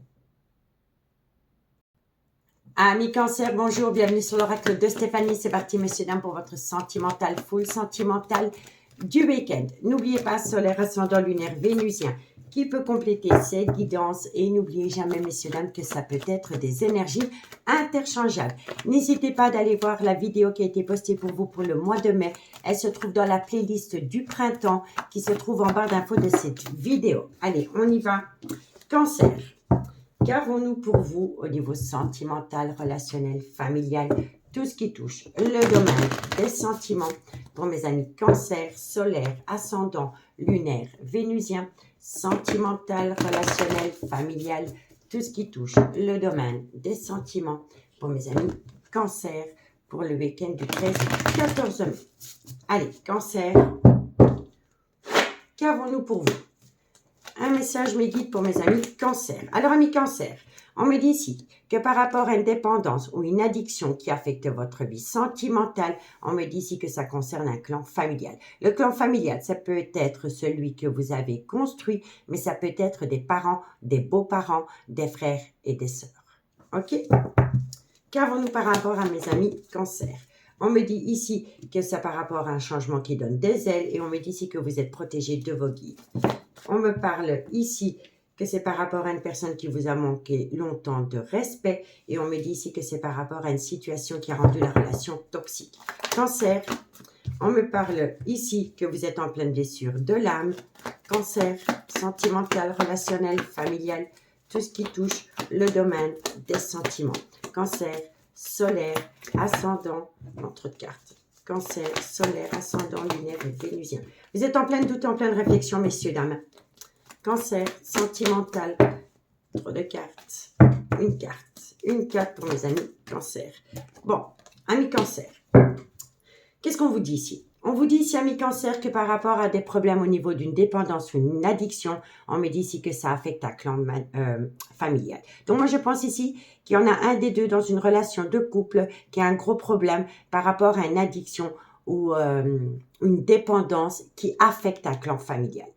Amis Cancer, bonjour, bienvenue sur l'oracle de Stéphanie. C'est parti, messieurs, dames, pour votre sentimental, full sentimental du week-end. N'oubliez pas, solaire, ascendant, lunaire, vénusien, qui peut compléter cette guidance. Et n'oubliez jamais, messieurs, dames, que ça peut être des énergies interchangeables. N'hésitez pas d'aller voir la vidéo qui a été postée pour vous pour le mois de mai. Elle se trouve dans la playlist du printemps qui se trouve en barre d'infos de cette vidéo. Allez, on y va. Cancer. Qu'avons-nous pour vous au niveau sentimental, relationnel, familial, tout ce qui touche le domaine des sentiments pour mes amis Cancer, solaire, ascendant, lunaire, vénusien, sentimental, relationnel, familial, tout ce qui touche le domaine des sentiments pour mes amis Cancer pour le week-end du 13-14 mai. Allez, Cancer, qu'avons-nous pour vous? Un message me guide pour mes amis Cancer. Alors, amis Cancer, on me dit ici que par rapport à une dépendance ou une addiction qui affecte votre vie sentimentale, on me dit ici que ça concerne un clan familial. Le clan familial, ça peut être celui que vous avez construit, mais ça peut être des parents, des beaux-parents, des frères et des sœurs. OK? Qu'avons-nous par rapport à mes amis Cancer? On me dit ici que c'est par rapport à un changement qui donne des ailes et on me dit ici que vous êtes protégé de vos guides. On me parle ici que c'est par rapport à une personne qui vous a manqué longtemps de respect et on me dit ici que c'est par rapport à une situation qui a rendu la relation toxique. Cancer, on me parle ici que vous êtes en pleine blessure de l'âme. Cancer, sentimental, relationnel, familial, tout ce qui touche le domaine des sentiments. Cancer, solaire, ascendant, entre de cartes. Cancer, solaire, ascendant, lunaire et vénusien. Vous êtes en pleine doute, en pleine réflexion, messieurs, dames. Cancer, sentimental, trop de cartes. Une carte pour mes amis Cancer. Bon, amis Cancer, qu'est-ce qu'on vous dit ici? On vous dit ici, amis Cancer, que par rapport à des problèmes au niveau d'une dépendance ou une addiction, on me dit ici que ça affecte un clan familial. Donc moi, je pense ici qu'il y en a un des deux dans une relation de couple qui a un gros problème par rapport à une addiction ou une dépendance qui affecte un clan familial.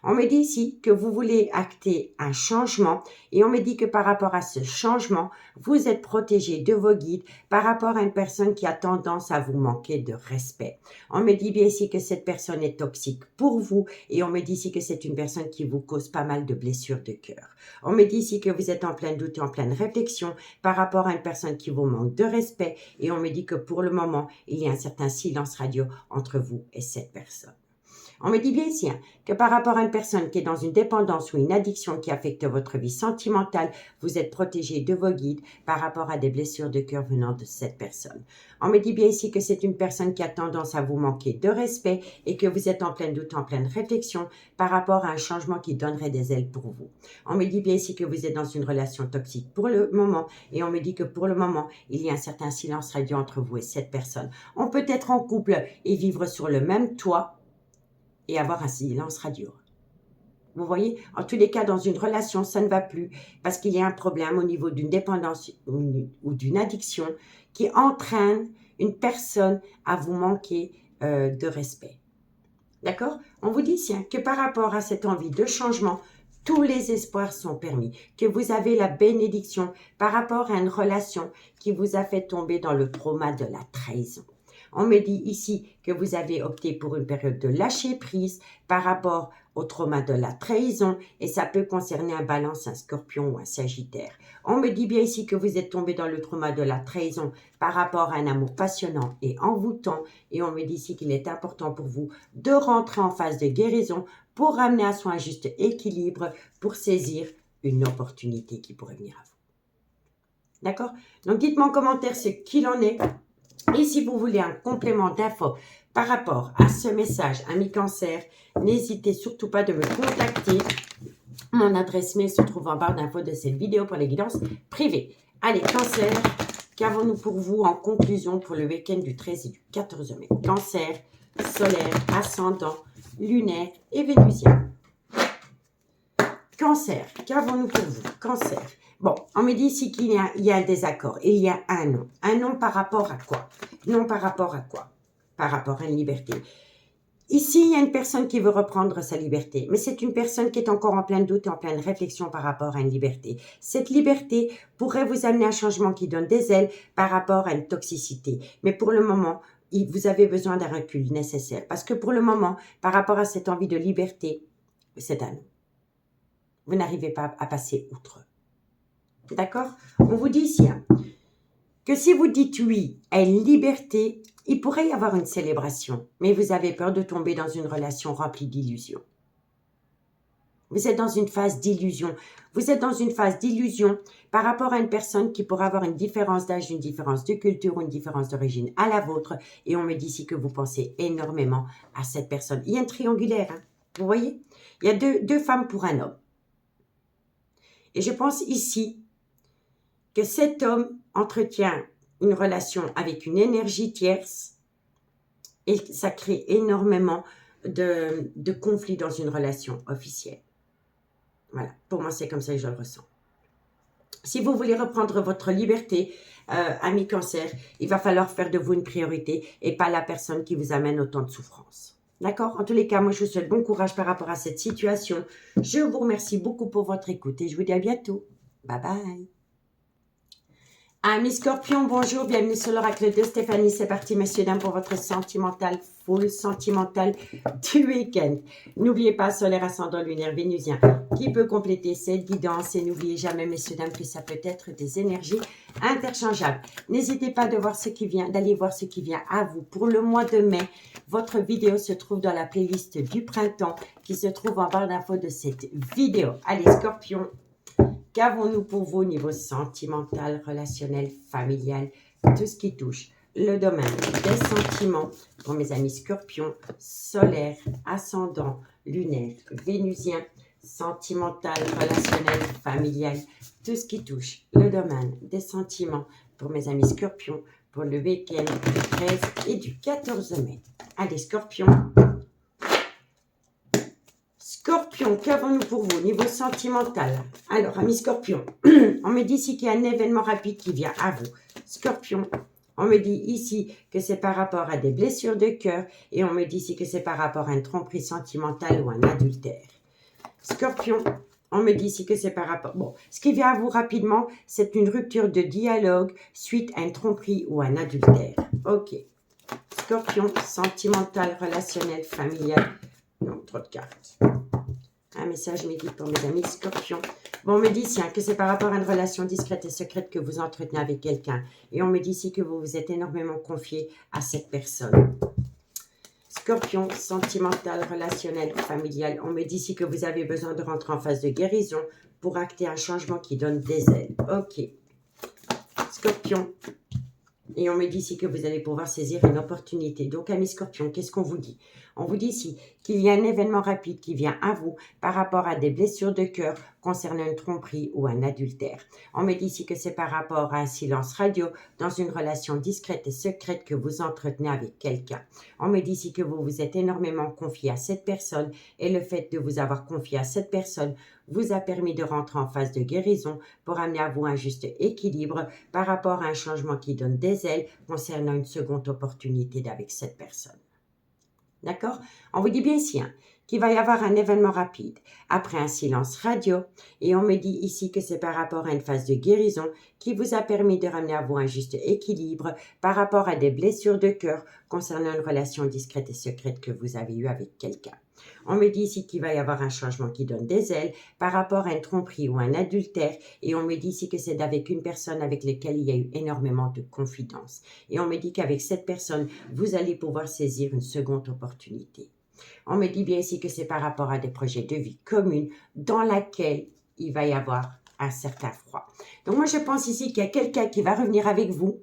On me dit ici que vous voulez acter un changement et on me dit que par rapport à ce changement, vous êtes protégé de vos guides par rapport à une personne qui a tendance à vous manquer de respect. On me dit bien ici que cette personne est toxique pour vous et on me dit ici que c'est une personne qui vous cause pas mal de blessures de cœur. On me dit ici que vous êtes en plein doute et en pleine réflexion par rapport à une personne qui vous manque de respect et on me dit que pour le moment, il y a un certain silence radio entre vous et cette personne. On me dit bien ici que par rapport à une personne qui est dans une dépendance ou une addiction qui affecte votre vie sentimentale, vous êtes protégé de vos guides par rapport à des blessures de cœur venant de cette personne. On me dit bien ici que c'est une personne qui a tendance à vous manquer de respect et que vous êtes en plein doute, en pleine réflexion par rapport à un changement qui donnerait des ailes pour vous. On me dit bien ici que vous êtes dans une relation toxique pour le moment et on me dit que pour le moment, il y a un certain silence radio entre vous et cette personne. On peut être en couple et vivre sur le même toit et avoir un silence radio. Vous voyez, en tous les cas, dans une relation, ça ne va plus parce qu'il y a un problème au niveau d'une dépendance ou d'une addiction qui entraîne une personne à vous manquer de respect. D'accord? On vous dit ici que par rapport à cette envie de changement, tous les espoirs sont permis, que vous avez la bénédiction par rapport à une relation qui vous a fait tomber dans le trauma de la trahison. On me dit ici que vous avez opté pour une période de lâcher prise par rapport au trauma de la trahison et ça peut concerner un balance, un scorpion ou un sagittaire. On me dit bien ici que vous êtes tombé dans le trauma de la trahison par rapport à un amour passionnant et envoûtant et on me dit ici qu'il est important pour vous de rentrer en phase de guérison pour ramener à soi un juste équilibre pour saisir une opportunité qui pourrait venir à vous. D'accord? Donc, dites-moi en commentaire ce qu'il en est. Et si vous voulez un complément d'infos par rapport à ce message, ami Cancer, n'hésitez surtout pas de me contacter. Mon adresse mail se trouve en barre d'infos de cette vidéo pour les guidances privées. Allez, Cancer, qu'avons-nous pour vous en conclusion pour le week-end du 13 et du 14 mai? Cancer, solaire, ascendant, lunaire et vénusien. Cancer, qu'avons-nous pour vous? Cancer. Bon, on me dit ici qu'il y a un désaccord. Il y a un non. Un non par rapport à quoi? Non par rapport à quoi? Par rapport à une liberté. Ici, il y a une personne qui veut reprendre sa liberté, mais c'est une personne qui est encore en plein doute et en pleine réflexion par rapport à une liberté. Cette liberté pourrait vous amener à un changement qui donne des ailes par rapport à une toxicité. Mais pour le moment, vous avez besoin d'un recul nécessaire. Parce que pour le moment, par rapport à cette envie de liberté, c'est un non. Vous n'arrivez pas à passer outre. D'accord? On vous dit ici que si vous dites oui à une liberté, il pourrait y avoir une célébration, mais vous avez peur de tomber dans une relation remplie d'illusions. Vous êtes dans une phase d'illusion. Vous êtes dans une phase d'illusion par rapport à une personne qui pourrait avoir une différence d'âge, une différence de culture, une différence d'origine à la vôtre. Et on me dit ici que vous pensez énormément à cette personne. Il y a un triangulaire, hein, vous voyez? Il y a deux femmes pour un homme. Et je pense ici que cet homme entretient une relation avec une énergie tierce et ça crée énormément de conflits dans une relation officielle. Voilà, pour moi, c'est comme ça que je le ressens. Si vous voulez reprendre votre liberté, ami Cancer, il va falloir faire de vous une priorité et pas la personne qui vous amène autant de souffrance. D'accord? En tous les cas, moi, je vous souhaite bon courage par rapport à cette situation. Je vous remercie beaucoup pour votre écoute et je vous dis à bientôt. Bye bye. Amis Scorpion, bonjour, bienvenue sur l'oracle de Stéphanie. C'est parti, messieurs, dames, pour votre sentimental, full sentimental du week-end. N'oubliez pas, solaire, ascendant, lunaire, vénusien, qui peut compléter cette guidance. Et n'oubliez jamais, messieurs, dames, que ça peut être des énergies interchangeables. N'hésitez pas d'aller voir ce qui vient à vous. Pour le mois de mai, votre vidéo se trouve dans la playlist du printemps qui se trouve en barre d'infos de cette vidéo. Allez, Scorpion. Qu'avons-nous pour vous au niveau sentimental, relationnel, familial, tout ce qui touche le domaine des sentiments pour mes amis Scorpions, solaire, ascendant, lunaire, vénusien, sentimental, relationnel, familial, tout ce qui touche le domaine des sentiments pour mes amis Scorpions pour le week-end du 13 et du 14 mai. Allez, Scorpion. Scorpion, qu'avons-nous pour vous au niveau sentimental? Alors, amis Scorpion, on me dit ici qu'il y a un événement rapide qui vient à vous. Scorpion, on me dit ici que c'est par rapport à des blessures de cœur et on me dit ici que c'est par rapport à une tromperie sentimentale ou un adultère. Scorpion, on me dit ici que c'est par rapport... Bon, ce qui vient à vous rapidement, c'est une rupture de dialogue suite à une tromperie ou un adultère. Ok. Scorpion, sentimental, relationnel, familial. Non, trop de cartes. Un message médical pour mes amis Scorpions. Bon, on me dit ici que c'est par rapport à une relation discrète et secrète que vous entretenez avec quelqu'un. Et on me dit ici que vous vous êtes énormément confié à cette personne. Scorpion, sentimental, relationnel, familial. On me dit ici que vous avez besoin de rentrer en phase de guérison pour acter un changement qui donne des ailes. Ok. Scorpion. Et on me dit ici que vous allez pouvoir saisir une opportunité. Donc, amis Scorpions, qu'est-ce qu'on vous dit? On vous dit ici qu'il y a un événement rapide qui vient à vous par rapport à des blessures de cœur concernant une tromperie ou un adultère. On me dit ici que c'est par rapport à un silence radio dans une relation discrète et secrète que vous entretenez avec quelqu'un. On me dit ici que vous vous êtes énormément confié à cette personne et le fait de vous avoir confié à cette personne vous a permis de rentrer en phase de guérison pour amener à vous un juste équilibre par rapport à un changement qui donne des ailes concernant une seconde opportunité avec cette personne. D'accord? On vous dit bien ici qu'il va y avoir un événement rapide après un silence radio et on me dit ici que c'est par rapport à une phase de guérison qui vous a permis de ramener à vous un juste équilibre par rapport à des blessures de cœur concernant une relation discrète et secrète que vous avez eue avec quelqu'un. On me dit ici qu'il va y avoir un changement qui donne des ailes par rapport à une tromperie ou un adultère et on me dit ici que c'est avec une personne avec laquelle il y a eu énormément de confidence. Et on me dit qu'avec cette personne, vous allez pouvoir saisir une seconde opportunité. On me dit bien ici que c'est par rapport à des projets de vie communes dans laquelle il va y avoir un certain froid. Donc moi, je pense ici qu'il y a quelqu'un qui va revenir avec vous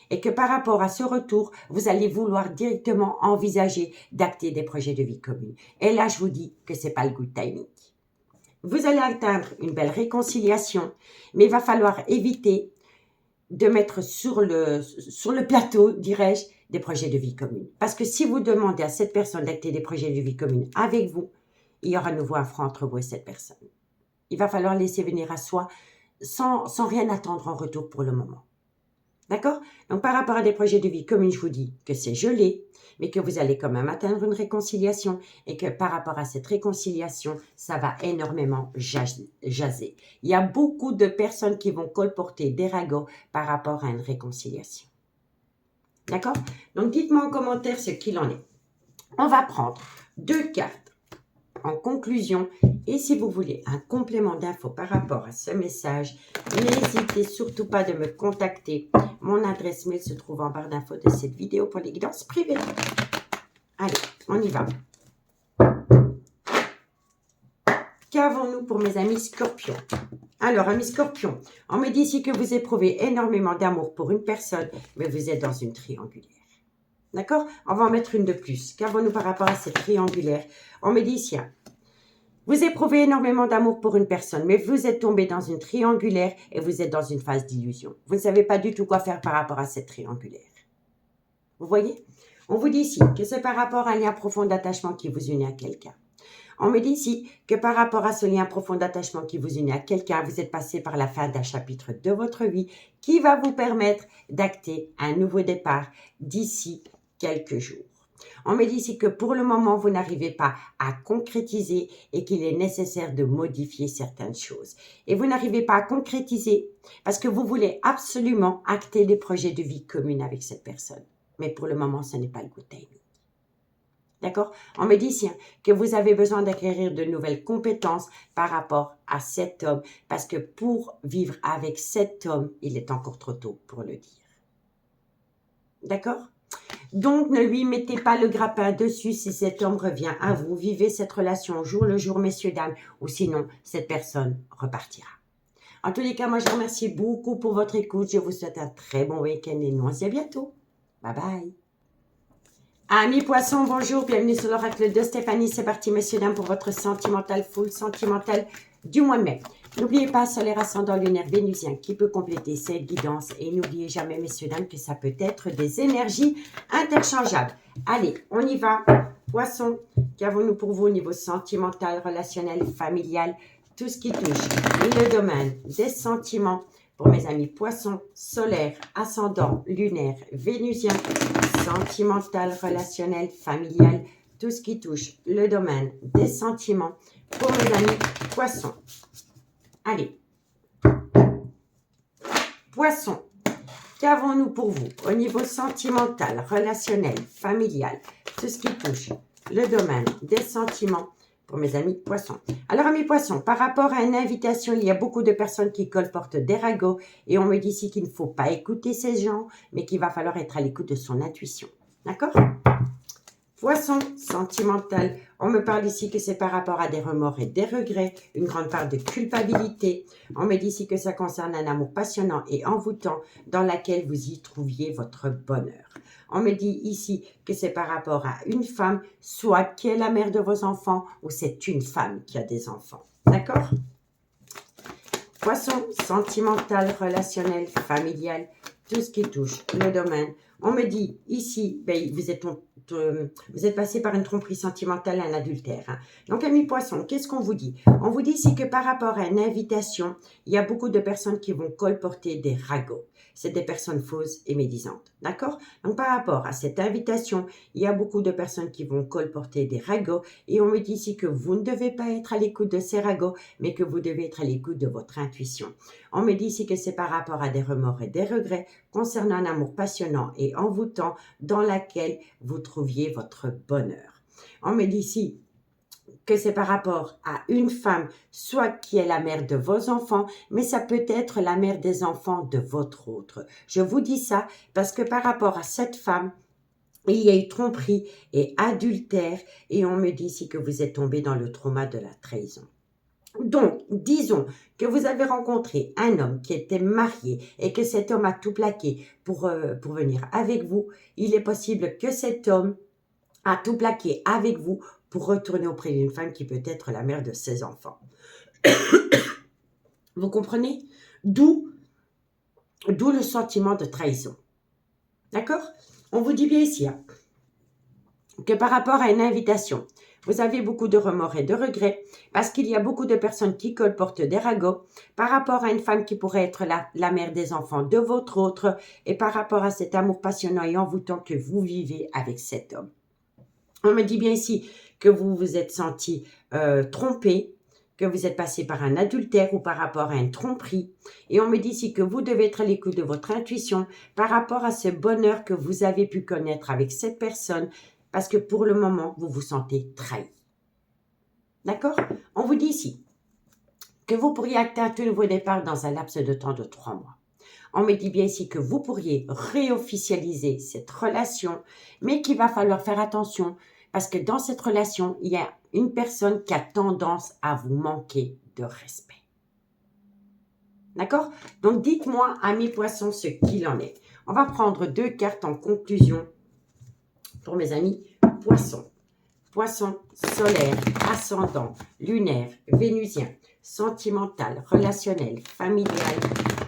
et que par rapport à ce retour, vous allez vouloir directement envisager d'acter des projets de vie commune. Et là, je vous dis que c'est pas le good timing. Vous allez atteindre une belle réconciliation, mais il va falloir éviter de mettre sur le plateau, dirais-je, des projets de vie commune. Parce que si vous demandez à cette personne d'acter des projets de vie commune avec vous, il y aura à nouveau un frein entre vous et cette personne. Il va falloir laisser venir à soi sans rien attendre en retour pour le moment. D'accord? Donc, par rapport à des projets de vie communs, je vous dis que c'est gelé, mais que vous allez quand même atteindre une réconciliation et que par rapport à cette réconciliation, ça va énormément jaser. Il y a beaucoup de personnes qui vont colporter des ragots par rapport à une réconciliation. D'accord? Donc, dites-moi en commentaire ce qu'il en est. On va prendre 2 cartes en conclusion, et si vous voulez un complément d'infos par rapport à ce message, n'hésitez surtout pas de me contacter. Mon adresse mail se trouve en barre d'infos de cette vidéo pour les guidances privées. Allez, on y va. Qu'avons-nous pour mes amis scorpions? Alors, amis scorpions, on me dit ici que vous éprouvez énormément d'amour pour une personne, mais vous êtes dans une triangulaire. D'accord? On va en mettre une de plus. Qu'avons-nous par rapport à cette triangulaire? On me dit ici, vous éprouvez énormément d'amour pour une personne, mais vous êtes tombé dans une triangulaire et vous êtes dans une phase d'illusion. Vous ne savez pas du tout quoi faire par rapport à cette triangulaire. Vous voyez? On vous dit ici que c'est par rapport à un lien profond d'attachement qui vous unit à quelqu'un. On me dit ici que par rapport à ce lien profond d'attachement qui vous unit à quelqu'un, vous êtes passé par la fin d'un chapitre de votre vie qui va vous permettre d'acter un nouveau départ d'ici quelques jours. On me dit ici que pour le moment, vous n'arrivez pas à concrétiser et qu'il est nécessaire de modifier certaines choses. Et vous n'arrivez pas à concrétiser parce que vous voulez absolument acter des projets de vie communs avec cette personne. Mais pour le moment, ce n'est pas le good timing. D'accord? On me dit ici que vous avez besoin d'acquérir de nouvelles compétences par rapport à cet homme parce que pour vivre avec cet homme, il est encore trop tôt pour le dire. D'accord? Donc, ne lui mettez pas le grappin dessus si cet homme revient à vous. Vivez cette relation au jour le jour, messieurs, dames, ou sinon, cette personne repartira. En tous les cas, moi, je vous remercie beaucoup pour votre écoute. Je vous souhaite un très bon week-end et nous, on se dit à bientôt. Bye bye. Amis poissons, bonjour, bienvenue sur l'oracle de Stéphanie. C'est parti, messieurs, dames, pour votre sentimental, full sentimental du mois de mai. N'oubliez pas, solaire ascendant lunaire vénusien qui peut compléter cette guidance. Et n'oubliez jamais, messieurs, dames, que ça peut être des énergies interchangeables. Allez, on y va. Poissons, qu'avons-nous pour vous au niveau sentimental, relationnel, familial, tout ce qui touche le domaine des sentiments pour mes amis poissons, solaire, ascendant, lunaire, vénusien, sentimental, relationnel, familial, tout ce qui touche le domaine des sentiments pour mes amis poissons. Allez, poissons, qu'avons-nous pour vous au niveau sentimental, relationnel, familial, tout ce qui touche le domaine des sentiments pour mes amis poissons. Alors, amis poissons, par rapport à une invitation, il y a beaucoup de personnes qui colportent des ragots et on me dit ici qu'il ne faut pas écouter ces gens, mais qu'il va falloir être à l'écoute de son intuition. D'accord? Poisson sentimental, on me parle ici que c'est par rapport à des remords et des regrets, une grande part de culpabilité. On me dit ici que ça concerne un amour passionnant et envoûtant dans laquelle vous y trouviez votre bonheur. On me dit ici que c'est par rapport à une femme, soit qui est la mère de vos enfants ou c'est une femme qui a des enfants. D'accord? Poisson sentimental, relationnel, familial, tout ce qui touche le domaine. On me dit ici, vous êtes passé par une tromperie sentimentale, un adultère. Hein. Donc, amis poissons, qu'est-ce qu'on vous dit? On vous dit ici que par rapport à une invitation, il y a beaucoup de personnes qui vont colporter des ragots. C'est des personnes fausses et médisantes. D'accord? Donc, par rapport à cette invitation, il y a beaucoup de personnes qui vont colporter des ragots. Et on me dit ici que vous ne devez pas être à l'écoute de ces ragots, mais que vous devez être à l'écoute de votre intuition. On me dit ici que c'est par rapport à des remords et des regrets concernant un amour passionnant et envoûtant dans laquelle vous trouviez votre bonheur. On me dit ici que c'est par rapport à une femme, soit qui est la mère de vos enfants, mais ça peut être la mère des enfants de votre autre. Je vous dis ça parce que par rapport à cette femme, il y a eu tromperie et adultère et on me dit ici que vous êtes tombé dans le trauma de la trahison. Donc, disons que vous avez rencontré un homme qui était marié et que cet homme a tout plaqué pour venir avec vous. Il est possible que cet homme a tout plaqué avec vous pour retourner auprès d'une femme qui peut être la mère de ses enfants. Vous comprenez? D'où le sentiment de trahison. D'accord? On vous dit bien ici que par rapport à une invitation, vous avez beaucoup de remords et de regrets parce qu'il y a beaucoup de personnes qui colportent des ragots par rapport à une femme qui pourrait être la mère des enfants de votre autre et par rapport à cet amour passionnant et envoûtant que vous vivez avec cet homme. On me dit bien ici que vous vous êtes senti trompé, que vous êtes passé par un adultère ou par rapport à une tromperie. Et on me dit ici que vous devez être à l'écoute de votre intuition par rapport à ce bonheur que vous avez pu connaître avec cette personne parce que pour le moment, vous vous sentez trahi. D'accord? On vous dit ici que vous pourriez acter un tout nouveau départ dans un laps de temps de 3 mois. On me dit bien ici que vous pourriez réofficialiser cette relation, mais qu'il va falloir faire attention parce que dans cette relation, il y a une personne qui a tendance à vous manquer de respect. D'accord? Donc, dites-moi, amis poissons, ce qu'il en est. On va prendre 2 cartes en conclusion pour mes amis poissons. Poisson solaire, ascendant, lunaire, vénusien, sentimental, relationnel, familial,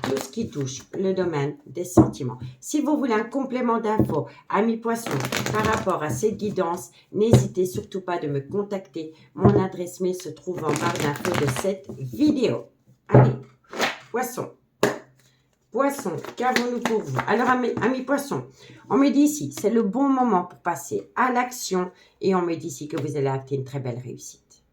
tout ce qui touche le domaine des sentiments. Si vous voulez un complément d'infos, amis poissons, par rapport à cette guidance, n'hésitez surtout pas de me contacter. Mon adresse mail se trouve en barre d'infos de cette vidéo. Allez, poissons. Poisson, qu'avons-nous pour vous? Alors, amis poissons, on me dit ici, c'est le bon moment pour passer à l'action et on me dit ici que vous allez acter une très belle réussite.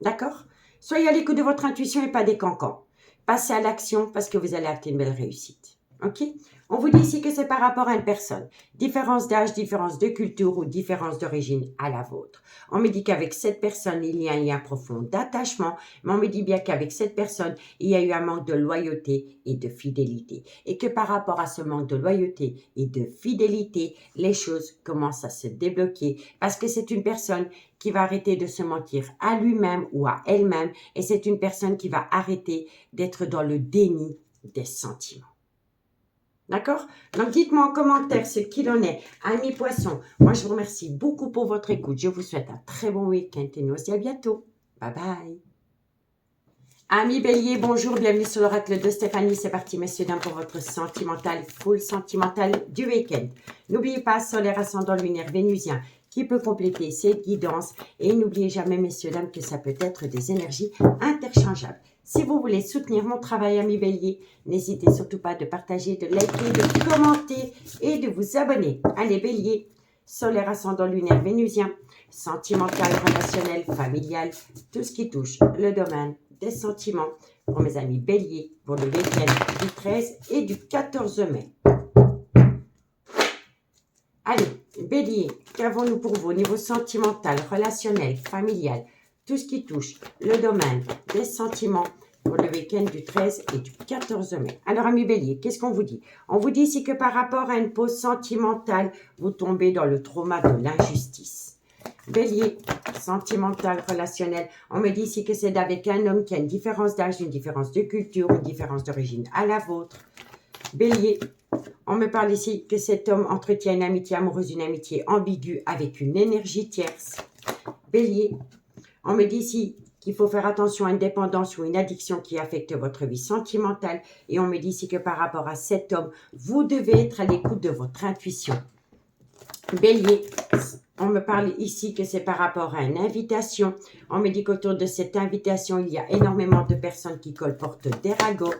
D'accord? Soyez à l'écoute de votre intuition et pas des cancans. Passez à l'action parce que vous allez acter une belle réussite. OK? On vous dit ici que c'est par rapport à une personne. Différence d'âge, différence de culture ou différence d'origine à la vôtre. On me dit qu'avec cette personne, il y a un lien profond d'attachement, mais on me dit bien qu'avec cette personne, il y a eu un manque de loyauté et de fidélité. Et que par rapport à ce manque de loyauté et de fidélité, les choses commencent à se débloquer parce que c'est une personne qui va arrêter de se mentir à lui-même ou à elle-même et c'est une personne qui va arrêter d'être dans le déni des sentiments. D'accord? Donc, dites-moi en commentaire ce qu'il en est. Amis poissons, moi, je vous remercie beaucoup pour votre écoute. Je vous souhaite un très bon week-end et nous aussi à bientôt. Bye bye. Amis bélier, bonjour, bienvenue sur l'oracle de Stéphanie. C'est parti, messieurs, dames, pour votre sentimental, full sentimental du week-end. N'oubliez pas, solaire, ascendant, lunaire, vénusien, qui peut compléter cette guidance. Et n'oubliez jamais, messieurs, dames, que ça peut être des énergies interchangeables. Si vous voulez soutenir mon travail, amis bélier, n'hésitez surtout pas de partager, de liker, de commenter et de vous abonner. Allez, bélier, solaire, ascendant, lunaire, vénusien, sentimental, relationnel, familial, tout ce qui touche le domaine des sentiments pour mes amis béliers pour le week-end du 13 et du 14 mai. Allez, bélier, qu'avons-nous pour vous au niveau sentimental, relationnel, familial, tout ce qui touche le domaine des sentiments pour le week-end du 13 et du 14 mai. Alors, amis bélier, qu'est-ce qu'on vous dit? On vous dit ici que par rapport à une pause sentimentale, vous tombez dans le trauma de l'injustice. Bélier, sentimental, relationnel. On me dit ici que c'est avec un homme qui a une différence d'âge, une différence de culture, une différence d'origine à la vôtre. Bélier, on me parle ici que cet homme entretient une amitié amoureuse, une amitié ambiguë avec une énergie tierce. Bélier, on me dit ici qu'il faut faire attention à une dépendance ou une addiction qui affecte votre vie sentimentale. Et on me dit ici que par rapport à cet homme, vous devez être à l'écoute de votre intuition. Bélier, on me parle ici que c'est par rapport à une invitation. On me dit qu'autour de cette invitation, il y a énormément de personnes qui colportent des ragots.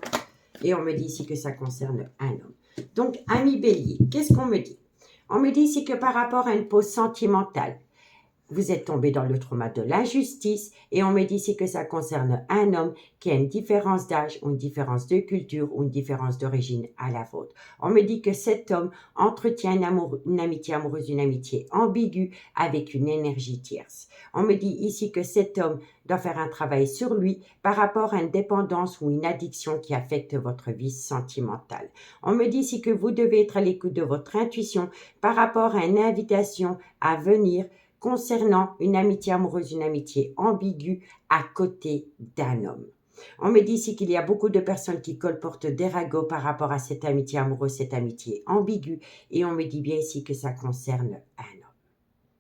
Et on me dit ici que ça concerne un homme. Donc, ami bélier, qu'est-ce qu'on me dit? On me dit ici que par rapport à une pause sentimentale, vous êtes tombé dans le trauma de l'injustice et on me dit ici que ça concerne un homme qui a une différence d'âge ou une différence de culture ou une différence d'origine à la vôtre. On me dit que cet homme entretient une amitié amoureuse, une amitié ambiguë avec une énergie tierce. On me dit ici que cet homme doit faire un travail sur lui par rapport à une dépendance ou une addiction qui affecte votre vie sentimentale. On me dit ici que vous devez être à l'écoute de votre intuition par rapport à une invitation à venir concernant une amitié amoureuse, une amitié ambiguë à côté d'un homme. On me dit ici qu'il y a beaucoup de personnes qui colportent des ragots par rapport à cette amitié amoureuse, cette amitié ambiguë, et on me dit bien ici que ça concerne un homme.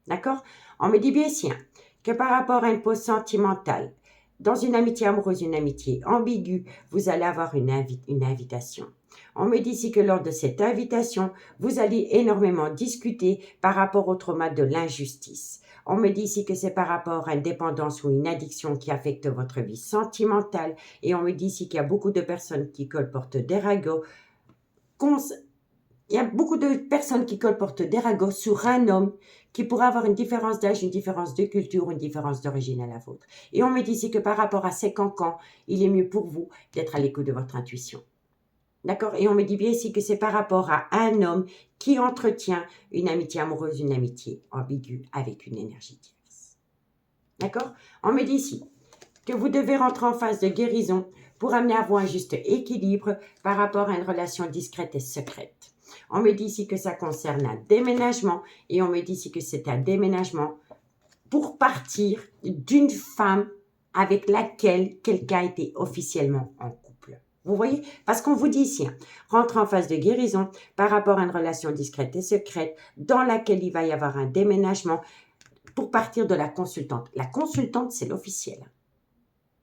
D'accord? On me dit bien ici que par rapport à une pause sentimentale, dans une amitié amoureuse, une amitié ambiguë, vous allez avoir une invitation. On me dit ici que lors de cette invitation, vous allez énormément discuter par rapport au trauma de l'injustice. On me dit ici que c'est par rapport à une dépendance ou une addiction qui affecte votre vie sentimentale. Et on me dit ici qu'il y a beaucoup de personnes qui colportent des ragots. Il y a beaucoup de personnes qui colportent des ragots sur un homme qui pourrait avoir une différence d'âge, une différence de culture, une différence d'origine à la vôtre. Et on me dit ici que par rapport à ces cancans, il est mieux pour vous d'être à l'écoute de votre intuition. D'accord? Et on me dit bien ici que c'est par rapport à un homme qui entretient une amitié amoureuse, une amitié ambiguë avec une énergie tierce. D'accord? On me dit ici que vous devez rentrer en phase de guérison pour amener à vous un juste équilibre par rapport à une relation discrète et secrète. On me dit ici que ça concerne un déménagement et on me dit ici que c'est un déménagement pour partir d'une femme avec laquelle quelqu'un était officiellement en couple. Vous voyez? Parce qu'on vous dit ici, rentre en phase de guérison par rapport à une relation discrète et secrète dans laquelle il va y avoir un déménagement pour partir de la consultante. La consultante, c'est l'officiel.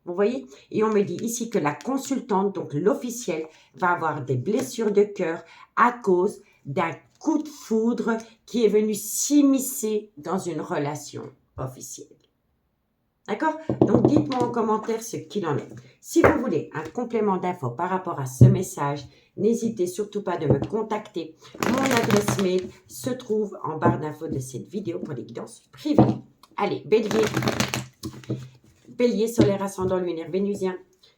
Vous voyez? Et on me dit ici que la consultante, donc l'officiel, va avoir des blessures de cœur à cause d'un coup de foudre qui est venu s'immiscer dans une relation officielle. D'accord? Donc, dites-moi en commentaire ce qu'il en est. Si vous voulez un complément d'infos par rapport à ce message, n'hésitez surtout pas de me contacter. Mon adresse mail se trouve en barre d'infos de cette vidéo pour les guidances privées. Allez, Bélier. Bélier, solaire, ascendant, lunaire, vénusien.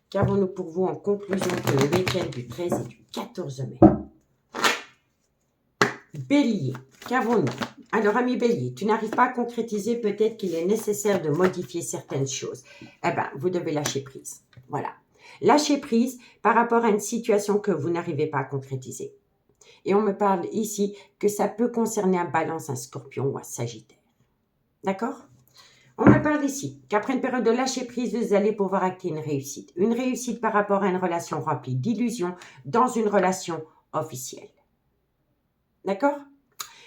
Qu'avons-nous pour vous en conclusion pour le week-end du 13 et du 14 mai? Bélier, qu'avons-nous? Alors, ami Bélier, tu n'arrives pas à concrétiser, peut-être qu'il est nécessaire de modifier certaines choses. Eh bien, vous devez lâcher prise. Voilà. Lâcher prise par rapport à une situation que vous n'arrivez pas à concrétiser. Et on me parle ici que ça peut concerner un Balance, un Scorpion ou un Sagittaire. D'accord? On me parle ici qu'après une période de lâcher prise, vous allez pouvoir acter une réussite. Une réussite par rapport à une relation remplie d'illusions dans une relation officielle. D'accord?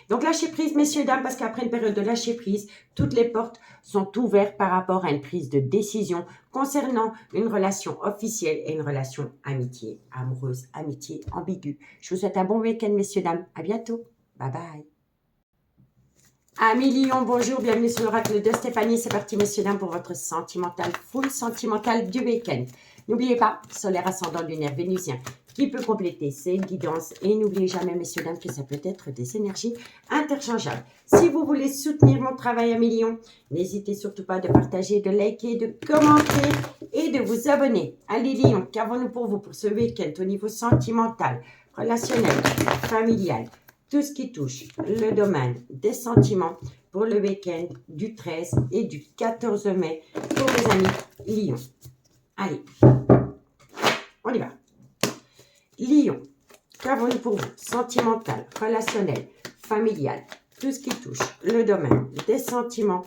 Donc, lâcher prise, messieurs, dames, parce qu'après une période de lâcher prise, toutes les portes sont ouvertes par rapport à une prise de décision concernant une relation officielle et une relation amitié, amoureuse, amitié, ambiguë. Je vous souhaite un bon week-end, messieurs, dames. À bientôt. Bye bye. Amis Lion, bonjour, bienvenue sur l'oracle de Stéphanie. C'est parti, messieurs, dames, pour votre sentimental, full sentimental du week-end. N'oubliez pas, solaire, ascendant, lunaire, vénusien, qui peut compléter ces guidances. Et n'oubliez jamais, messieurs, dames, que ça peut être des énergies interchangeables. Si vous voulez soutenir mon travail, amis Lion, n'hésitez surtout pas de partager, de liker, de commenter et de vous abonner. Allez Lion, qu'avons-nous pour vous pour ce week-end au niveau sentimental, relationnel, familial, tout ce qui touche le domaine des sentiments pour le week-end du 13 et du 14 mai pour les amis Lion. Allez, on y va. Lion, qu'avons-nous pour vous? Sentimental, relationnel, familial, tout ce qui touche le domaine des sentiments.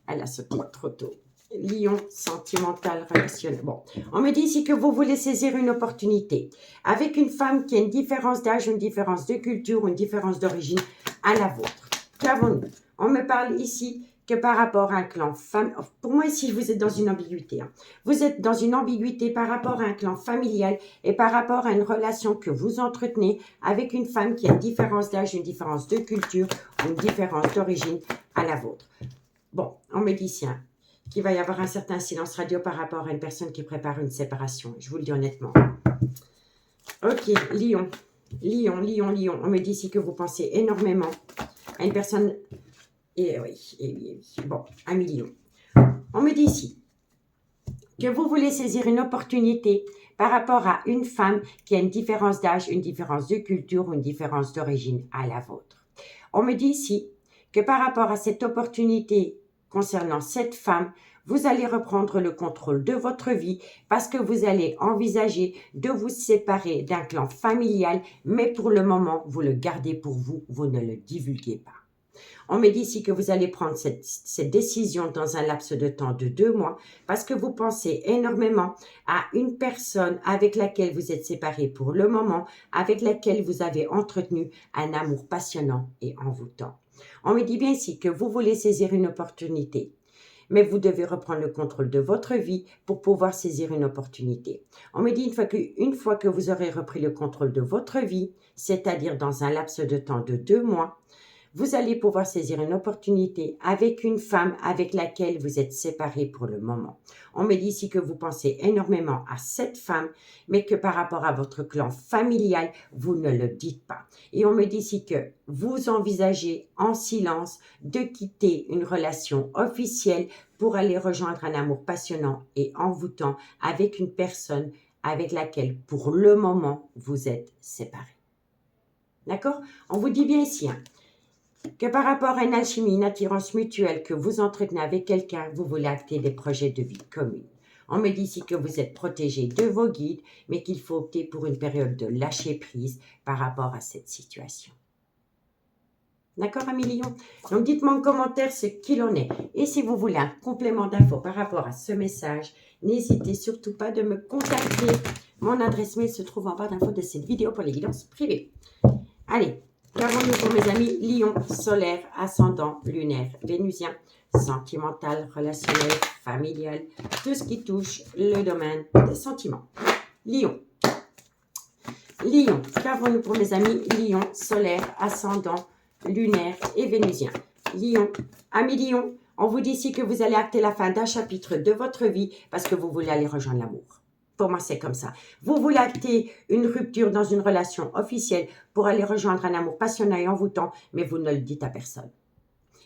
Elle a sauté trop tôt. Lion, sentimental, relationnel. Bon, on me dit ici que vous voulez saisir une opportunité avec une femme qui a une différence d'âge, une différence de culture, une différence d'origine à la vôtre. Qu'avons-nous? On me parle ici que par rapport à un clan familial. Pour moi, ici, vous êtes dans une ambiguïté. Vous êtes dans une ambiguïté par rapport à un clan familial et par rapport à une relation que vous entretenez avec une femme qui a une différence d'âge, une différence de culture, une différence d'origine à la vôtre. Bon, on me dit ici qu'il va y avoir un certain silence radio par rapport à une personne qui prépare une séparation. Je vous le dis honnêtement. Ok, Lion. Lion, Lion, Lion. On me dit ici que vous pensez énormément à une personne. Et oui. Bon, un million. On me dit ici que vous voulez saisir une opportunité par rapport à une femme qui a une différence d'âge, une différence de culture, une différence d'origine à la vôtre. On me dit ici que par rapport à cette opportunité concernant cette femme, vous allez reprendre le contrôle de votre vie parce que vous allez envisager de vous séparer d'un clan familial, mais pour le moment, vous le gardez pour vous, vous ne le divulguez pas. On me dit ici que vous allez prendre cette décision dans un laps de temps de 2 mois parce que vous pensez énormément à une personne avec laquelle vous êtes séparés pour le moment, avec laquelle vous avez entretenu un amour passionnant et envoûtant. On me dit bien ici que vous voulez saisir une opportunité, mais vous devez reprendre le contrôle de votre vie pour pouvoir saisir une opportunité. On me dit une fois que vous aurez repris le contrôle de votre vie, c'est-à-dire dans un laps de temps de 2 mois, vous allez pouvoir saisir une opportunité avec une femme avec laquelle vous êtes séparés pour le moment. On me dit ici que vous pensez énormément à cette femme, mais que par rapport à votre clan familial, vous ne le dites pas. Et on me dit ici que vous envisagez en silence de quitter une relation officielle pour aller rejoindre un amour passionnant et envoûtant avec une personne avec laquelle, pour le moment, vous êtes séparés. D'accord? On vous dit bien ici, que par rapport à une alchimie, une attirance mutuelle que vous entretenez avec quelqu'un, vous voulez acter des projets de vie communs. On me dit ici que vous êtes protégé de vos guides, mais qu'il faut opter pour une période de lâcher prise par rapport à cette situation. D'accord, amis lions? Donc, dites-moi en commentaire ce qu'il en est. Et si vous voulez un complément d'infos par rapport à ce message, n'hésitez surtout pas de me contacter. Mon adresse mail se trouve en barre d'infos de cette vidéo pour les guidances privées. Allez, qu'avons-nous pour mes amis Lion, solaire, ascendant, lunaire, vénusien, sentimental, relationnel, familial, tout ce qui touche le domaine des sentiments. Lion. Lion, qu'avons-nous pour mes amis Lion, solaire, ascendant, lunaire et vénusien. Lion, amis Lion, on vous dit ici que vous allez acter la fin d'un chapitre de votre vie parce que vous voulez aller rejoindre l'amour. Pour moi, c'est comme ça. Vous voulez acter une rupture dans une relation officielle pour aller rejoindre un amour passionnant et envoûtant, mais vous ne le dites à personne.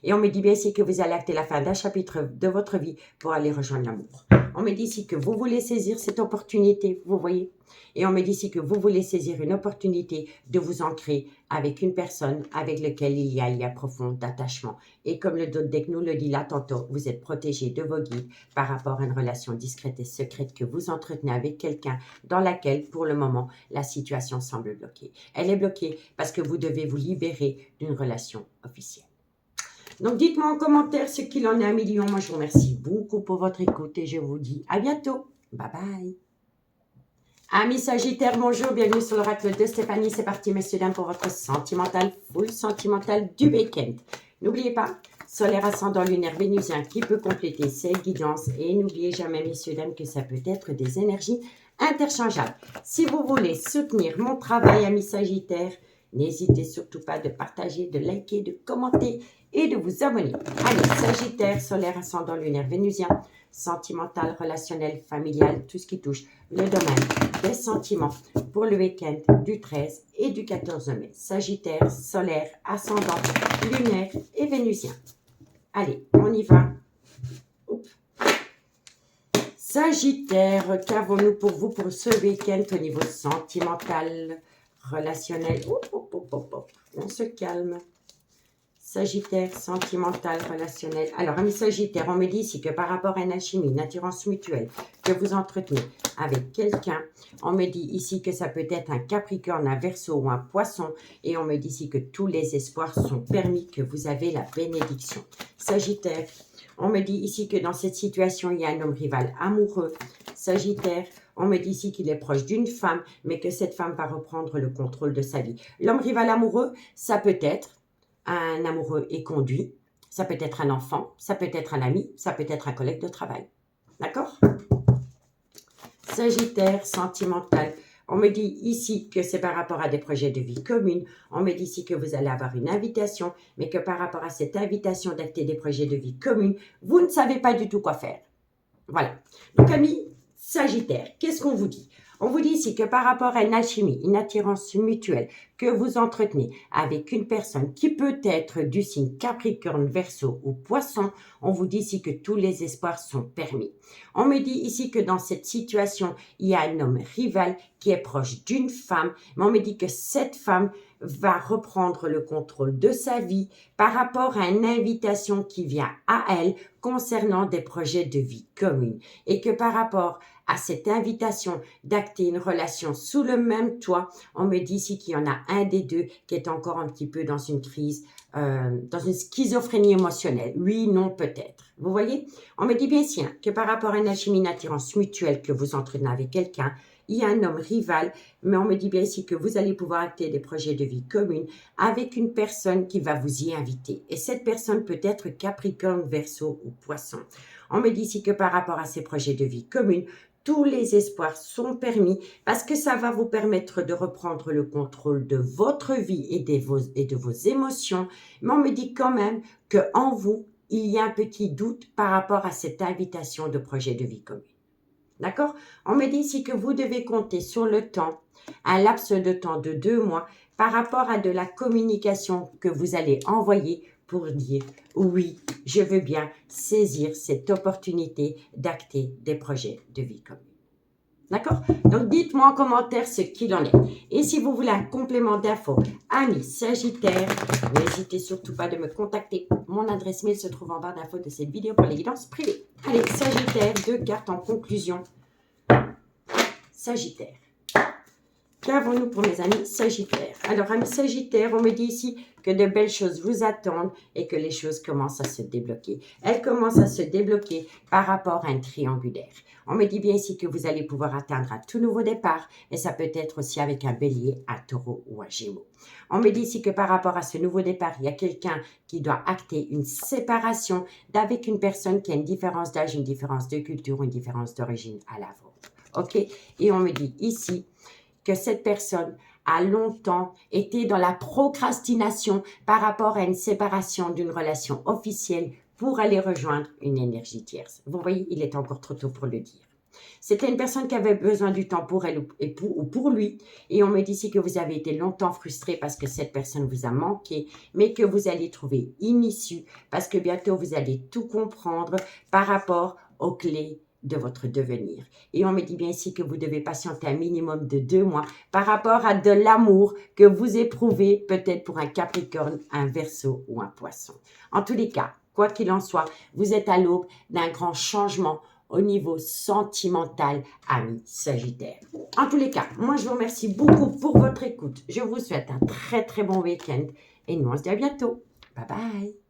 Et on me dit bien ici que vous allez acter la fin d'un chapitre de votre vie pour aller rejoindre l'amour. On me dit ici que vous voulez saisir cette opportunité, vous voyez. Et on me dit ici que vous voulez saisir une opportunité de vous ancrer avec une personne avec laquelle il y a un lien profond d'attachement. Et comme le deck nous le dit là tantôt, vous êtes protégé de vos guides par rapport à une relation discrète et secrète que vous entretenez avec quelqu'un dans laquelle, pour le moment, la situation semble bloquée. Elle est bloquée parce que vous devez vous libérer d'une relation officielle. Donc, dites-moi en commentaire ce qu'il en est, amis lions. Moi, je vous remercie beaucoup pour votre écoute et je vous dis à bientôt. Bye bye. Amis Sagittaire, bonjour, bienvenue sur l'oracle de Stéphanie. C'est parti, messieurs, dames, pour votre sentimental, full sentimental du week-end. N'oubliez pas, solaire, ascendant, lunaire, vénusien qui peut compléter ces guidances. Et n'oubliez jamais, messieurs, dames, que ça peut être des énergies interchangeables. Si vous voulez soutenir mon travail, amis Sagittaire, n'hésitez surtout pas de partager, de liker, de commenter et de vous abonner. Allez, Sagittaire, solaire, ascendant, lunaire, vénusien, sentimental, relationnel, familial, tout ce qui touche le domaine des sentiments pour le week-end du 13 et du 14 mai. Sagittaire, solaire, ascendant, lunaire et vénusien. Allez, on y va. Oups. Sagittaire, qu'avons-nous pour vous pour ce week-end au niveau sentimental, relationnel? On se calme. Sagittaire, sentimental, relationnel. Alors, amis Sagittaire, on me dit ici que par rapport à une alchimie, une attirance mutuelle que vous entretenez avec quelqu'un, on me dit ici que ça peut être un Capricorne, un Verseau ou un Poisson. Et on me dit ici que tous les espoirs sont permis, que vous avez la bénédiction. Sagittaire, on me dit ici que dans cette situation, il y a un homme rival amoureux. Sagittaire, on me dit ici qu'il est proche d'une femme, mais que cette femme va reprendre le contrôle de sa vie. L'homme rival amoureux, ça peut être un amoureux éconduit, ça peut être un enfant, ça peut être un ami, ça peut être un collègue de travail. D'accord? Sagittaire, sentimental. On me dit ici que c'est par rapport à des projets de vie communs. On me dit ici que vous allez avoir une invitation, mais que par rapport à cette invitation d'acter des projets de vie communs, vous ne savez pas du tout quoi faire. Voilà. Donc, amis Sagittaire, qu'est-ce qu'on vous dit? On vous dit ici que par rapport à une alchimie, une attirance mutuelle que vous entretenez avec une personne qui peut être du signe Capricorne, Verseau ou Poisson, on vous dit ici que tous les espoirs sont permis. On me dit ici que dans cette situation, il y a un homme rival qui est proche d'une femme, mais on me dit que cette femme va reprendre le contrôle de sa vie par rapport à une invitation qui vient à elle concernant des projets de vie communs et que par rapport à cette invitation d'acter une relation sous le même toit, on me dit ici qu'il y en a un des deux qui est encore un petit peu dans une crise dans une schizophrénie émotionnelle. Oui, non, peut-être. Vous voyez? On me dit bien ici que par rapport à une alchimie d'attirance mutuelle que vous entretenez avec quelqu'un, il y a un homme rival, mais on me dit bien ici que vous allez pouvoir acter des projets de vie communs avec une personne qui va vous y inviter. Et cette personne peut être Capricorne, Verseau ou Poisson. On me dit ici que par rapport à ces projets de vie communs, tous les espoirs sont permis parce que ça va vous permettre de reprendre le contrôle de votre vie et de vos émotions. Mais on me dit quand même qu'en vous, il y a un petit doute par rapport à cette invitation de projet de vie commun. D'accord? On me dit ici que vous devez compter sur le temps, un laps de temps de 2 mois par rapport à de la communication que vous allez envoyer pour dire oui, je veux bien saisir cette opportunité d'acter des projets de vie commun. D'accord? Donc, dites-moi en commentaire ce qu'il en est. Et si vous voulez un complément d'infos, amis Sagittaire, n'hésitez surtout pas de me contacter. Mon adresse mail se trouve en barre d'infos de cette vidéo pour les guidances privées. Allez, Sagittaire, 2 cartes en conclusion. Sagittaire. Qu'avons-nous pour mes amis Sagittaire? Alors, amis Sagittaire, on me dit ici que de belles choses vous attendent et que les choses commencent à se débloquer. Elles commencent à se débloquer par rapport à un triangulaire. On me dit bien ici que vous allez pouvoir atteindre un tout nouveau départ et ça peut être aussi avec un bélier, un taureau ou un gémeau. On me dit ici que par rapport à ce nouveau départ, il y a quelqu'un qui doit acter une séparation d'avec une personne qui a une différence d'âge, une différence de culture, une différence d'origine à la vôtre. OK? Et on me dit ici que cette personne a longtemps été dans la procrastination par rapport à une séparation d'une relation officielle pour aller rejoindre une énergie tierce. Vous voyez, il est encore trop tôt pour le dire. C'était une personne qui avait besoin du temps pour elle ou pour lui. Et on me dit ici que vous avez été longtemps frustré parce que cette personne vous a manqué, mais que vous allez trouver une issue parce que bientôt vous allez tout comprendre par rapport aux clés de votre devenir. Et on me dit bien ici que vous devez patienter un minimum de 2 mois par rapport à de l'amour que vous éprouvez peut-être pour un Capricorne, un Verseau ou un Poisson. En tous les cas, quoi qu'il en soit, vous êtes à l'aube d'un grand changement au niveau sentimental, amis Sagittaire. En tous les cas, moi je vous remercie beaucoup pour votre écoute. Je vous souhaite un très très bon week-end et nous on se dit à bientôt. Bye bye.